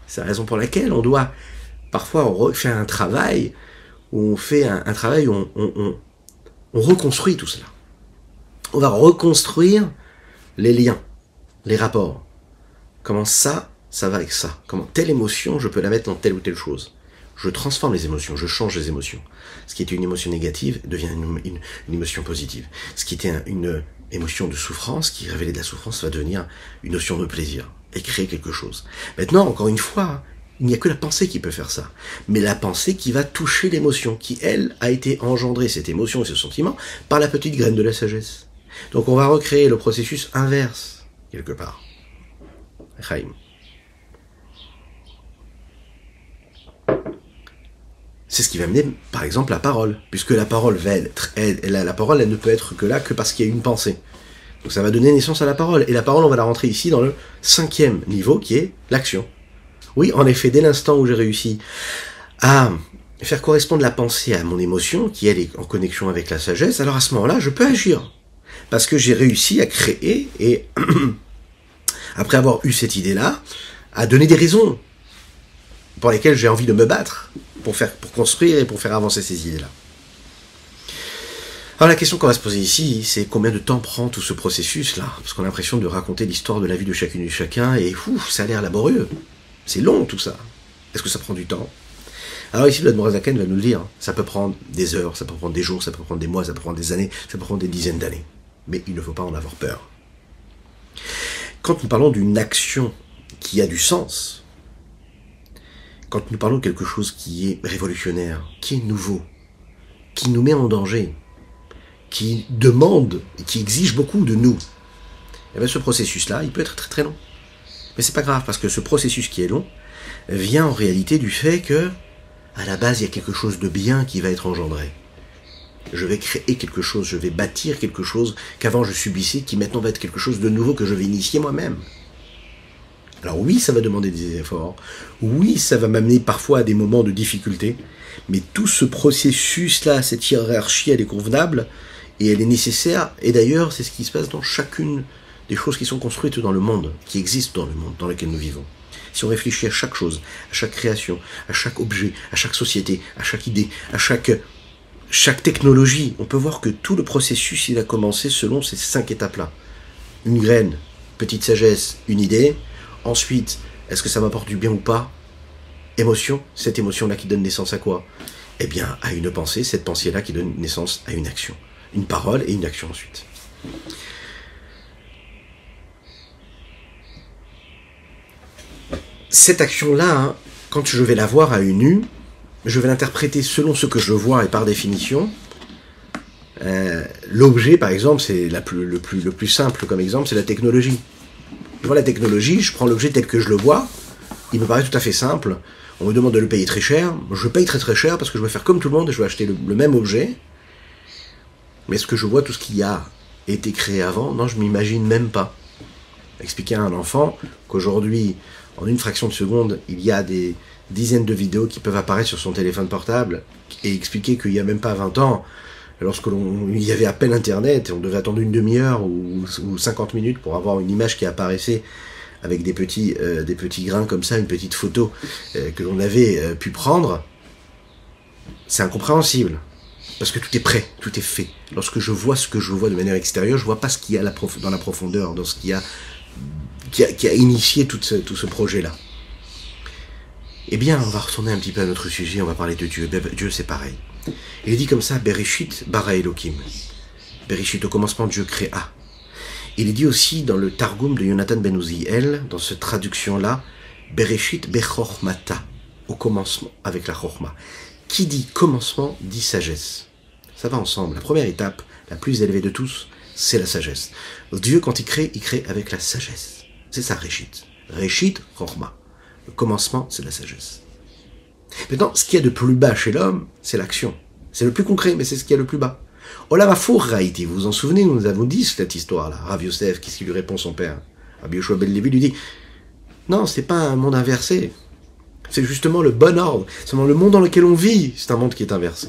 C'est la raison pour laquelle on doit, parfois, on fait un travail, où on fait un travail où on reconstruit tout cela. On va reconstruire les liens, les rapports. Comment ça va avec ça? Comment telle émotion, je peux la mettre dans telle ou telle chose? Je transforme les émotions, je change les émotions. Ce qui était une émotion négative devient une émotion positive. Ce qui était une émotion de souffrance, qui révélait de la souffrance, va devenir une notion de plaisir et créer quelque chose. Maintenant, encore une fois, il n'y a que la pensée qui peut faire ça. Mais la pensée qui va toucher l'émotion, qui, elle, a été engendrée, cette émotion et ce sentiment, par la petite graine de la sagesse. Donc on va recréer le processus inverse, quelque part. Chaim. C'est ce qui va mener, par exemple, la parole. Puisque la parole la parole, elle ne peut être que là que parce qu'il y a une pensée. Donc ça va donner naissance à la parole. Et la parole, on va la rentrer ici dans le 5e niveau, qui est l'action. Oui, en effet, dès l'instant où j'ai réussi à faire correspondre la pensée à mon émotion, qui elle est en connexion avec la sagesse, alors à ce moment-là, je peux agir. Parce que j'ai réussi à créer, et après avoir eu cette idée-là, à donner des raisons pour lesquelles j'ai envie de me battre, pour construire et pour faire avancer ces idées-là. Alors la question qu'on va se poser ici, c'est combien de temps prend tout ce processus-là? Parce qu'on a l'impression de raconter l'histoire de la vie de chacune et chacun, et ça a l'air laborieux. C'est long tout ça. Est-ce que ça prend du temps? Alors ici, l'Admorazaken va nous le dire, ça peut prendre des heures, ça peut prendre des jours, ça peut prendre des mois, ça peut prendre des années, ça peut prendre des dizaines d'années. Mais il ne faut pas en avoir peur. Quand nous parlons d'une action qui a du sens, quand nous parlons de quelque chose qui est révolutionnaire, qui est nouveau, qui nous met en danger, qui demande, qui exige beaucoup de nous, et bien ce processus-là, il peut être très très long. Mais c'est pas grave, parce que ce processus qui est long vient en réalité du fait que, à la base, il y a quelque chose de bien qui va être engendré. Je vais créer quelque chose, je vais bâtir quelque chose qu'avant je subissais, qui maintenant va être quelque chose de nouveau que je vais initier moi-même. Alors oui, ça va demander des efforts, oui, ça va m'amener parfois à des moments de difficulté, mais tout ce processus-là, cette hiérarchie, elle est convenable, et elle est nécessaire, et d'ailleurs, c'est ce qui se passe dans chacune des choses qui sont construites dans le monde, qui existent dans le monde dans lequel nous vivons. Si on réfléchit à chaque chose, à chaque création, à chaque objet, à chaque société, à chaque idée, à chaque technologie, on peut voir que tout le processus, il a commencé selon ces 5 étapes-là. Une graine, petite sagesse, une idée. Ensuite, est-ce que ça m'apporte du bien ou pas? Émotion, cette émotion-là qui donne naissance à quoi? Eh bien, à une pensée, cette pensée-là qui donne naissance à une action. Une parole et une action ensuite. Cette action-là, hein, quand je vais la voir à une vue, je vais l'interpréter selon ce que je vois et par définition. L'objet, par exemple, c'est le plus simple comme exemple, c'est la technologie. Je vois la technologie, je prends l'objet tel que je le vois, il me paraît tout à fait simple. On me demande de le payer très cher, je paye très très cher parce que je vais faire comme tout le monde et je vais acheter le même objet. Mais est-ce que je vois tout ce qui a été créé avant? Non, je m'imagine même pas. Expliquer à un enfant qu'aujourd'hui, en une fraction de seconde, il y a des dizaines de vidéos qui peuvent apparaître sur son téléphone portable et expliquer qu'il n'y a même pas 20 ans, il y avait à peine Internet, on devait attendre une demi-heure ou 50 minutes pour avoir une image qui apparaissait avec des petits grains comme ça, une petite photo que l'on avait pu prendre, c'est incompréhensible. Parce que tout est prêt, tout est fait. Lorsque je vois ce que je vois de manière extérieure, je vois pas ce qu'il y a dans la profondeur, dans ce qu'il y a qui a initié tout ce projet-là. Eh bien, on va retourner un petit peu à notre sujet, on va parler de Dieu. Dieu, c'est pareil. Il est dit comme ça, Bereshit bara Elokim. Bereshit, au commencement, Dieu créa. Il est dit aussi dans le Targum de Yonatan ben Uziel, dans cette traduction-là, Bereshit bechormata, au commencement, avec la chorma. Qui dit commencement, dit sagesse. Ça va ensemble. La première étape, la plus élevée de tous, c'est la sagesse. Dieu, quand il crée avec la sagesse. C'est ça, Réchit. Réchit, chorma. Le commencement, c'est la sagesse. Maintenant, ce qu'il y a de plus bas chez l'homme, c'est l'action. C'est le plus concret, mais c'est ce qu'il y a le plus bas. Olam Afour Raïti, vous vous en souvenez, nous avons dit cette histoire-là. Rav Yosef, qu'est-ce qu'il lui répond son père? Rabbi Yoshua ben Levi lui dit, non, c'est pas un monde inversé. C'est justement le bon ordre. C'est le monde dans lequel on vit, c'est un monde qui est inversé.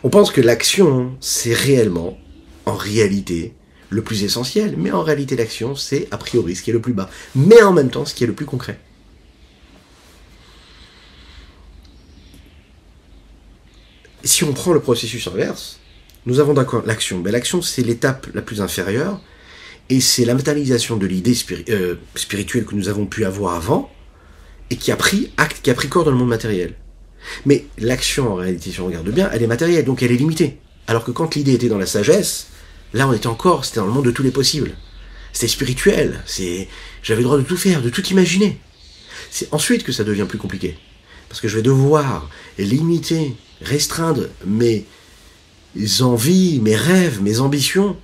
On pense que l'action, c'est réellement, en réalité, le plus essentiel. Mais en réalité, l'action, c'est a priori ce qui est le plus bas. Mais en même temps, ce qui est le plus concret. Si on prend le processus inverse, nous avons d'accord l'action. Ben, l'action, c'est l'étape la plus inférieure. Et c'est la matérialisation de l'idée spirituelle que nous avons pu avoir avant, et qui a pris acte, qui a pris corps dans le monde matériel. Mais l'action, en réalité, si on regarde bien, elle est matérielle, donc elle est limitée. Alors que quand l'idée était dans la sagesse, là on était c'était dans le monde de tous les possibles. C'était spirituel, j'avais le droit de tout faire, de tout imaginer. C'est ensuite que ça devient plus compliqué. Parce que je vais devoir limiter, restreindre mes envies, mes rêves, mes ambitions,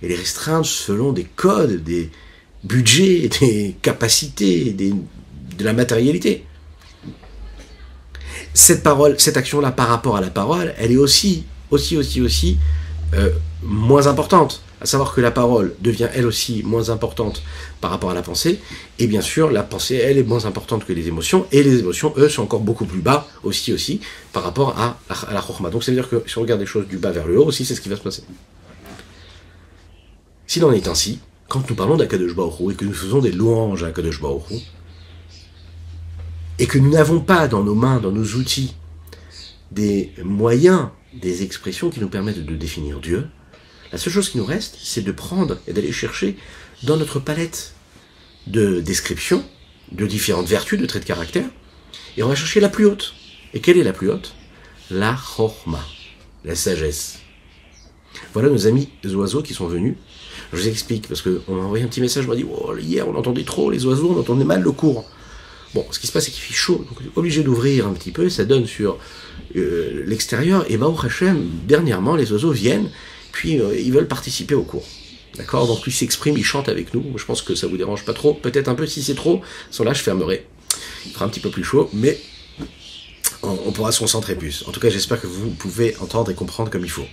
et les restreindre selon des codes, des budgets, des capacités, de la matérialité. Cette action-là par rapport à la parole, elle est aussi moins importante. À savoir que la parole devient elle aussi moins importante par rapport à la pensée, et bien sûr la pensée elle est moins importante que les émotions, et les émotions eux sont encore beaucoup plus bas aussi par rapport à la chorma. Donc ça veut dire que si on regarde les choses du bas vers le haut aussi, c'est ce qui va se passer. S'il en est ainsi, quand nous parlons d'Akadosh Baruch Hu et que nous faisons des louanges à Akadosh Baruch Hu, et que nous n'avons pas dans nos mains, dans nos outils, des moyens, des expressions qui nous permettent de définir Dieu, la seule chose qui nous reste, c'est de prendre et d'aller chercher dans notre palette de descriptions, de différentes vertus, de traits de caractère, et on va chercher la plus haute. Et quelle est la plus haute? La chorma, la sagesse. Voilà nos amis les oiseaux qui sont venus. Je vous explique, parce qu'on m'a envoyé un petit message, on m'a dit oh, hier on entendait trop les oiseaux, on entendait mal le cours. Bon, ce qui se passe, c'est qu'il fait chaud, donc on est obligé d'ouvrir un petit peu, ça donne sur l'extérieur, et Baruch Hashem, dernièrement, les oiseaux viennent, puis ils veulent participer au cours. D'accord? Donc ils s'expriment, ils chantent avec nous, je pense que ça vous dérange pas trop, peut-être un peu si c'est trop, sans là je fermerai. Il fera un petit peu plus chaud, mais on pourra se concentrer plus. En tout cas, j'espère que vous pouvez entendre et comprendre comme il faut.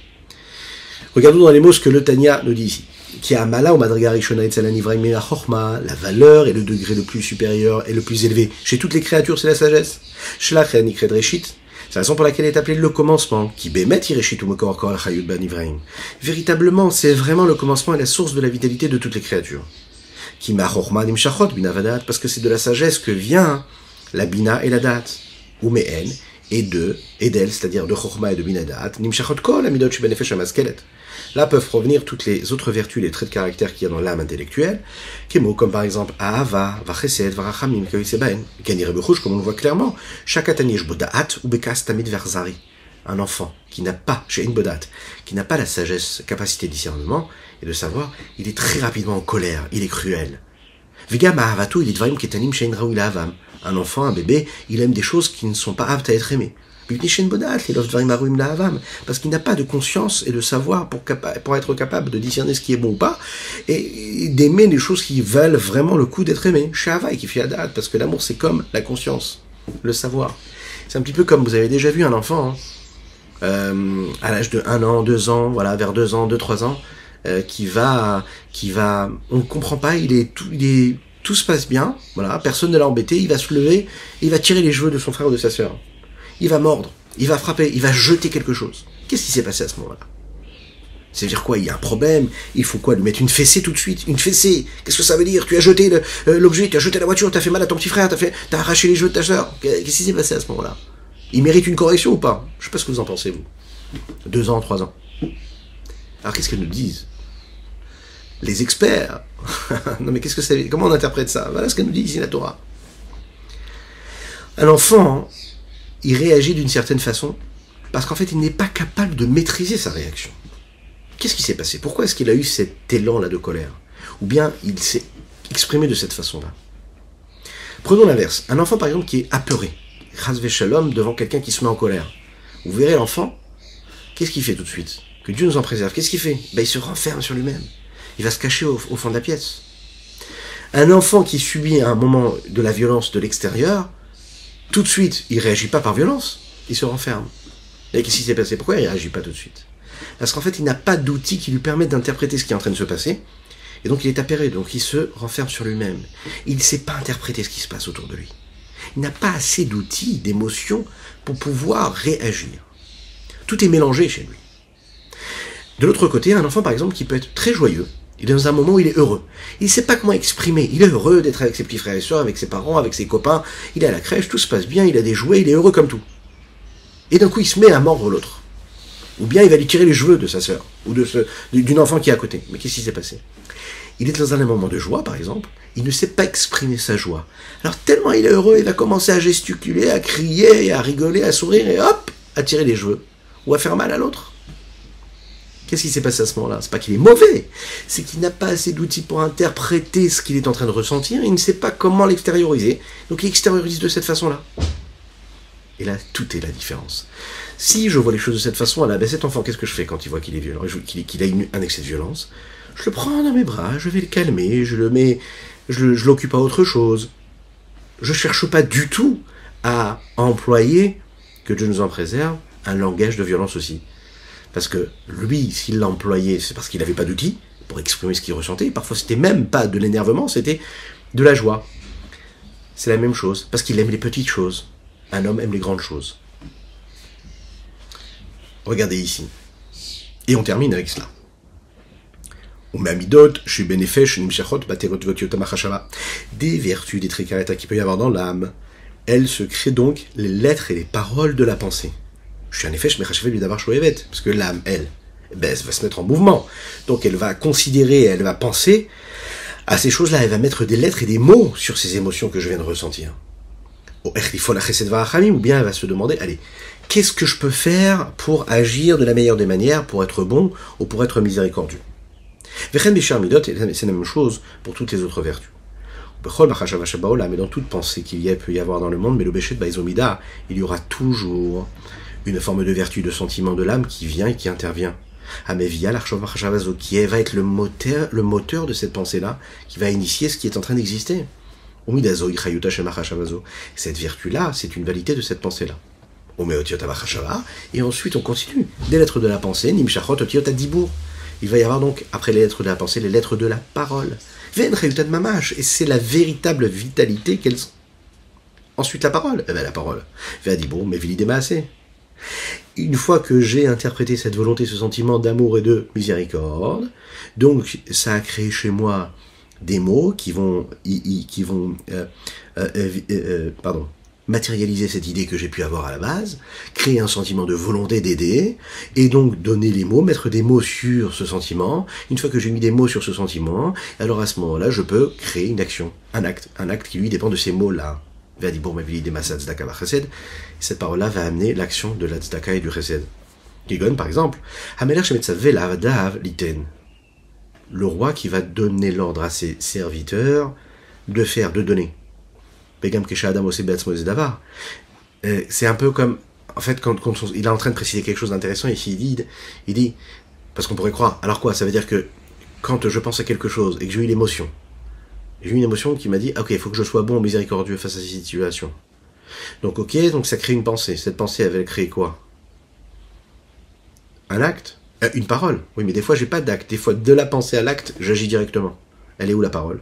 Regardons dans les mots ce que le Tanya nous dit ici. Qui a mala ou madriga rishona etzel hanivraim min hachorma, la valeur et le degré le plus supérieur et le plus élevé. Chez toutes les créatures, c'est la sagesse. Shlach nikred reshit, c'est la raison pour laquelle elle est appelée le commencement. Qui bemet ireshit ou mekor kol chayut banivraim. Véritablement, c'est vraiment le commencement et la source de la vitalité de toutes les créatures. Qui ma chorma nimshachot binavadat, parce que c'est de la sagesse que vient la bina et la date. Ou mehen, et d'elle, c'est-à-dire de chorma et de binadat, nimshachot kol amidot shebenefesh hamaskelet. Là peuvent provenir toutes les autres vertus, les traits de caractère qu'il y a dans l'âme intellectuelle, comme par exemple Ahava, Vachesed, Varachamim, Kavisebaen, Ganire Bechush, comme on le voit clairement, Shakatanish Bodaat ou Bekas Tamid Verzari. Un enfant qui n'a pas, chez une Bodat, qui n'a pas la sagesse, capacité de discernement et de savoir, il est très rapidement en colère, il est cruel. Vigam Ahavatu, il est Dvarim Ketanim Shein Raoul Ahavam. Un enfant, un bébé, il aime des choses qui ne sont pas aptes à être aimées. Parce qu'il n'a pas de conscience et de savoir pour être capable de discerner ce qui est bon ou pas, et d'aimer les choses qui valent vraiment le coup d'être aimées. Shahava qui fait adat, parce que l'amour c'est comme la conscience, le savoir. C'est un petit peu comme vous avez déjà vu un enfant, à l'âge de 1 an, 2 ans, voilà, vers 2 ans, 2, 3 ans, qui va, on ne comprend pas, tout se passe bien, voilà, personne ne l'a embêté, il va se lever, il va tirer les cheveux de son frère ou de sa sœur. Il va mordre, il va frapper, il va jeter quelque chose. Qu'est-ce qui s'est passé à ce moment-là? C'est-à-dire quoi? Il y a un problème, il faut quoi? Lui mettre une fessée tout de suite? Une fessée? Qu'est-ce que ça veut dire? Tu as jeté l'objet, tu as jeté la voiture, tu as fait mal à ton petit frère, t'as arraché les cheveux de ta sœur. Qu'est-ce qui s'est passé à ce moment-là? Il mérite une correction ou pas? Je sais pas ce que vous en pensez, vous. 2 ans, 3 ans. Alors qu'est-ce qu'elles nous disent? Les experts. Non mais qu'est-ce que ça veut dire? Comment on interprète ça? Voilà ce qu'elle nous dit ici la Torah. Un enfant, il réagit d'une certaine façon parce qu'en fait, il n'est pas capable de maîtriser sa réaction. Qu'est-ce qui s'est passé? Pourquoi est-ce qu'il a eu cet élan-là de colère? Ou bien il s'est exprimé de cette façon-là? Prenons l'inverse. Un enfant, par exemple, qui est apeuré, chas v'shalom, devant quelqu'un qui se met en colère. Vous verrez l'enfant, qu'est-ce qu'il fait tout de suite? Que Dieu nous en préserve. Qu'est-ce qu'il fait? Il se renferme sur lui-même. Il va se cacher au fond de la pièce. Un enfant qui subit à un moment de la violence de l'extérieur, tout de suite, il ne réagit pas par violence, il se renferme. Et qu'est-ce qui s'est passé? Pourquoi il ne réagit pas tout de suite? Parce qu'en fait, il n'a pas d'outils qui lui permettent d'interpréter ce qui est en train de se passer, et donc il est apeuré, donc il se renferme sur lui-même. Il ne sait pas interpréter ce qui se passe autour de lui. Il n'a pas assez d'outils, d'émotions, pour pouvoir réagir. Tout est mélangé chez lui. De l'autre côté, un enfant, par exemple, qui peut être très joyeux, il est dans un moment où il est heureux. Il ne sait pas comment exprimer. Il est heureux d'être avec ses petits frères et sœurs, avec ses parents, avec ses copains. Il est à la crèche, tout se passe bien, il a des jouets, il est heureux comme tout. Et d'un coup, il se met à mordre l'autre. Ou bien il va lui tirer les cheveux de sa sœur, ou d'une enfant qui est à côté. Mais qu'est-ce qui s'est passé? Il est dans un moment de joie, par exemple. Il ne sait pas exprimer sa joie. Alors tellement il est heureux, il va commencer à gesticuler, à crier, à rigoler, à sourire, et hop, à tirer les cheveux. Ou à faire mal à l'autre. Qu'est-ce qui s'est passé à ce moment-là? C'est pas qu'il est mauvais, c'est qu'il n'a pas assez d'outils pour interpréter ce qu'il est en train de ressentir, il ne sait pas comment l'extérioriser, donc il extériorise de cette façon-là. Et là, tout est la différence. Si je vois les choses de cette façon, là, cet enfant, qu'est-ce que je fais quand il voit qu'il est violent, qu'il a un excès de violence? Je le prends dans mes bras, je vais le calmer, je l'occupe à autre chose. Je cherche pas du tout à employer, que Dieu nous en préserve, un langage de violence aussi. Parce que lui, s'il l'a employé, c'est parce qu'il n'avait pas d'outils pour exprimer ce qu'il ressentait. Parfois, c'était même pas de l'énervement, c'était de la joie. C'est la même chose, parce qu'il aime les petites choses. Un homme aime les grandes choses. Regardez ici. Et on termine avec cela. Des vertus, des traits caractéristiques qu'il peut y avoir dans l'âme. Elles se créent donc les lettres et les paroles de la pensée. Je suis en effet, je m'ai lui d'avoir choisi parce que l'âme, elle va se mettre en mouvement. Donc elle va considérer, elle va penser à ces choses-là, elle va mettre des lettres et des mots sur ces émotions que je viens de ressentir. ou bien elle va se demander, allez, qu'est-ce que je peux faire pour agir de la meilleure des manières, pour être bon ou pour être miséricordieux. C'est la même chose pour toutes les autres vertus. Mais dans toute pensée peut y avoir dans le monde, mais le Béchet Baïzomida, il y aura toujours une forme de vertu, de sentiment de l'âme qui vient et qui intervient. Amevia l'Archov Machavazo, qui va être le moteur de cette pensée-là, qui va initier ce qui est en train d'exister. Cette vertu-là, c'est une validité de cette pensée-là. Et ensuite on continue. Des lettres de la pensée, Nimshachot Otiot Adibur. Il va y avoir donc, après les lettres de la pensée, les lettres de la parole. Et c'est la véritable vitalité qu'elles sont. Ensuite la parole. La parole. Une fois que j'ai interprété cette volonté, ce sentiment d'amour et de miséricorde, donc ça a créé chez moi des mots qui vont matérialiser cette idée que j'ai pu avoir à la base, créer un sentiment de volonté d'aider, et donc donner les mots, mettre des mots sur ce sentiment. Une fois que j'ai mis des mots sur ce sentiment, alors à ce moment-là, je peux créer une action, un acte qui lui dépend de ces mots-là. Cette parole-là va amener l'action de la tzedaka et du chesed. Kigon, par exemple, le roi qui va donner l'ordre à ses serviteurs de donner. C'est un peu comme, en fait, quand il est en train de préciser quelque chose d'intéressant ici, il dit, parce qu'on pourrait croire, alors quoi, ça veut dire que quand je pense à quelque chose et que j'ai eu l'émotion, j'ai eu une émotion qui m'a dit, ok, il faut que je sois bon, miséricordieux face à cette situation. Donc ok, donc ça crée une pensée. Cette pensée, elle va créer quoi? Un acte? Une parole. Oui, mais des fois, j'ai pas d'acte. Des fois, de la pensée à l'acte, j'agis directement. Elle est où la parole?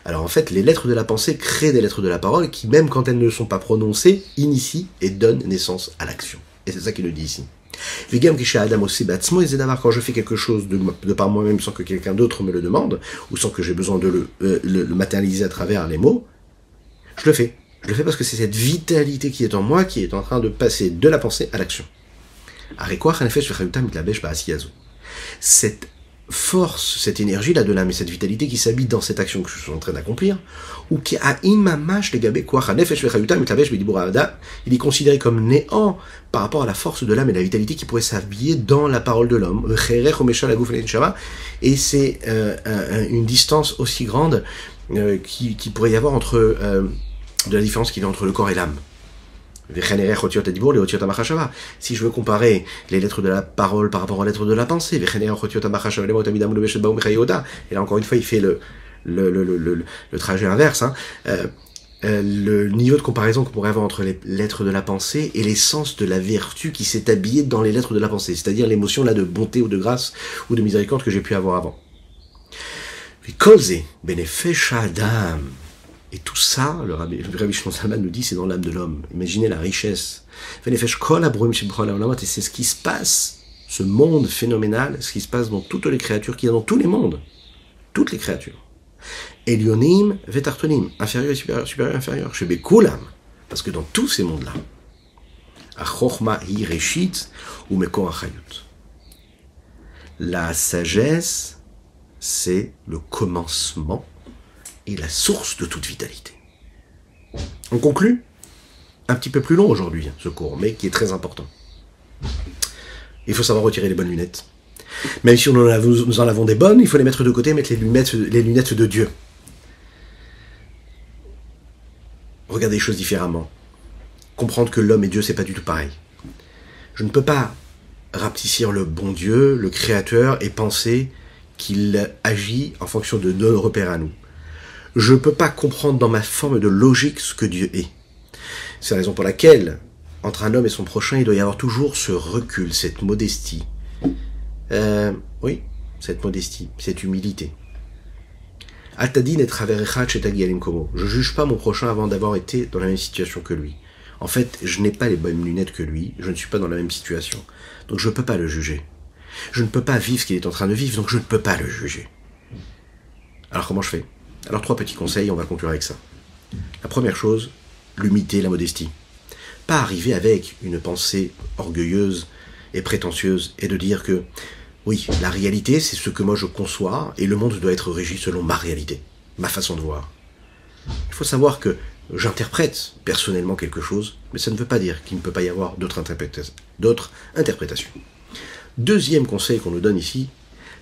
Alors en fait, les lettres de la pensée créent des lettres de la parole qui, même quand elles ne sont pas prononcées, initient et donnent naissance à l'action. Et c'est ça qu'il nous dit ici. Quand je fais quelque chose de par moi-même sans que quelqu'un d'autre me le demande, ou sans que j'ai besoin de le matérialiser à travers les mots, je le fais. Je le fais parce que c'est cette vitalité qui est en moi qui est en train de passer de la pensée à l'action. Cette force, cette énergie-là de l'âme et cette vitalité qui s'habite dans cette action que je suis en train d'accomplir, ou qui a imamash il est considéré comme néant par rapport à la force de l'âme et la vitalité qui pourrait s'habiller dans la parole de l'homme. Et c'est une distance aussi grande qui pourrait y avoir entre de la différence qu'il y a entre le corps et l'âme. Si je veux comparer les lettres de la parole par rapport aux lettres de la pensée, et là encore une fois il fait le trajet inverse, le niveau de comparaison qu'on pourrait avoir entre les lettres de la pensée et l'essence de la vertu qui s'est habillée dans les lettres de la pensée, c'est-à-dire l'émotion là de bonté ou de grâce ou de miséricorde que j'ai pu avoir avant. Et tout ça, le Rabbi Shimon Zalman nous dit, c'est dans l'âme de l'homme. Imaginez la richesse. Et c'est ce qui se passe, ce monde phénoménal, ce qui se passe dans toutes les créatures qu'il y a dans tous les mondes. Toutes les créatures. Elionim, vetartonim, inférieur et supérieur, supérieur et inférieur. Chez Bekulam. Parce que dans tous ces mondes-là, Achorma hi reshit ou mekor achayut. La sagesse, c'est le commencement et la source de toute vitalité. On conclut, un petit peu plus long aujourd'hui, ce cours, mais qui est très important. Il faut savoir retirer les bonnes lunettes. Même si nous en avons des bonnes, il faut les mettre de côté, mettre les lunettes de Dieu. Regarder les choses différemment. Comprendre que l'homme et Dieu, c'est pas du tout pareil. Je ne peux pas rapetissir le bon Dieu, le Créateur, et penser qu'il agit en fonction de nos repères à nous. Je ne peux pas comprendre dans ma forme de logique ce que Dieu est. C'est la raison pour laquelle, entre un homme et son prochain, il doit y avoir toujours ce recul, cette modestie. Oui, cette modestie, cette humilité. Altadin et traverechat shetagialim komo. Je juge pas mon prochain avant d'avoir été dans la même situation que lui. En fait, je n'ai pas les mêmes lunettes que lui, je ne suis pas dans la même situation. Donc je ne peux pas le juger. Je ne peux pas vivre ce qu'il est en train de vivre, donc je ne peux pas le juger. Alors comment je fais ? Alors 3 petits conseils, on va conclure avec ça. La première chose, l'humilité, la modestie. Pas arriver avec une pensée orgueilleuse et prétentieuse et de dire que, oui, la réalité c'est ce que moi je conçois et le monde doit être régi selon ma réalité, ma façon de voir. Il faut savoir que j'interprète personnellement quelque chose, mais ça ne veut pas dire qu'il ne peut pas y avoir d'autres interprétations. Deuxième conseil qu'on nous donne ici,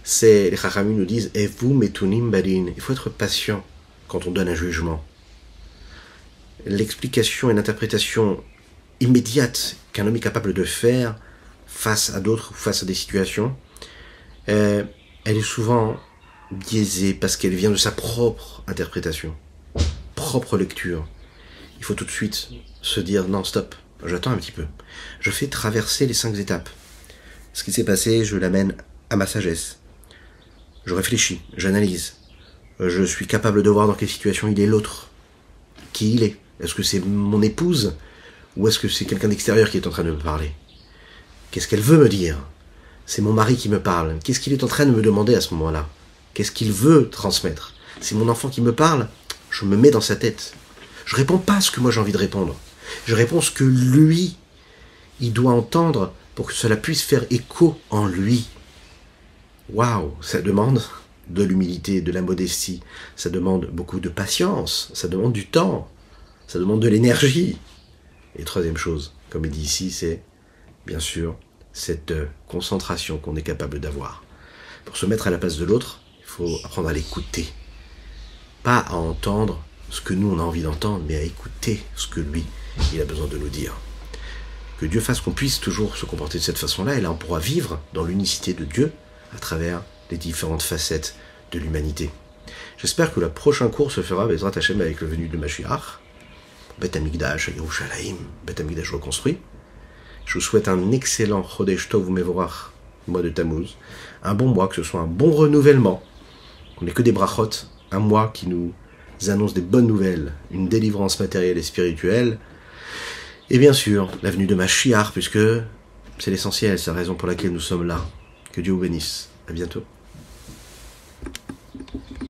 c'est, les Chachamim nous disent, Evu metunim barin, il faut être patient quand on donne un jugement. L'explication et l'interprétation immédiate qu'un homme est capable de faire face à d'autres, face à des situations, elle est souvent biaisée parce qu'elle vient de sa propre interprétation, propre lecture. Il faut tout de suite se dire, non, stop, j'attends un petit peu. Je fais traverser les 5 étapes. Ce qui s'est passé, je l'amène à ma sagesse. Je réfléchis, j'analyse. Je suis capable de voir dans quelle situation il est l'autre. Qui il est. Est-ce que c'est mon épouse ou est-ce que c'est quelqu'un d'extérieur qui est en train de me parler? Qu'est-ce qu'elle veut me dire? C'est mon mari qui me parle. Qu'est-ce qu'il est en train de me demander à ce moment-là? Qu'est-ce qu'il veut transmettre? C'est mon enfant qui me parle. Je me mets dans sa tête. Je réponds pas à ce que moi j'ai envie de répondre. Je réponds ce que lui, il doit entendre pour que cela puisse faire écho en lui. Waouh, ça demande de l'humilité, de la modestie. Ça demande beaucoup de patience. Ça demande du temps. Ça demande de l'énergie. Et troisième chose, comme il dit ici, c'est bien sûr cette concentration qu'on est capable d'avoir. Pour se mettre à la place de l'autre, il faut apprendre à l'écouter. Pas à entendre ce que nous on a envie d'entendre, mais à écouter ce que lui, il a besoin de nous dire. Que Dieu fasse qu'on puisse toujours se comporter de cette façon-là, et là on pourra vivre dans l'unicité de Dieu à travers les différentes facettes de l'humanité. J'espère que le prochain cours se fera Bezrat Hashem avec le venu de Mashiach, Beth Amikdash, Yerushalayim, Beth Amikdash reconstruit. Je vous souhaite un excellent Chodesh Tov Umevorach, mois de Tammuz, un bon mois, que ce soit un bon renouvellement, qu'on n'ait que des brachot, un mois qui nous annonce des bonnes nouvelles, une délivrance matérielle et spirituelle, et bien sûr, la venue de Mashiach, puisque c'est l'essentiel, c'est la raison pour laquelle nous sommes là. Que Dieu vous bénisse. À bientôt.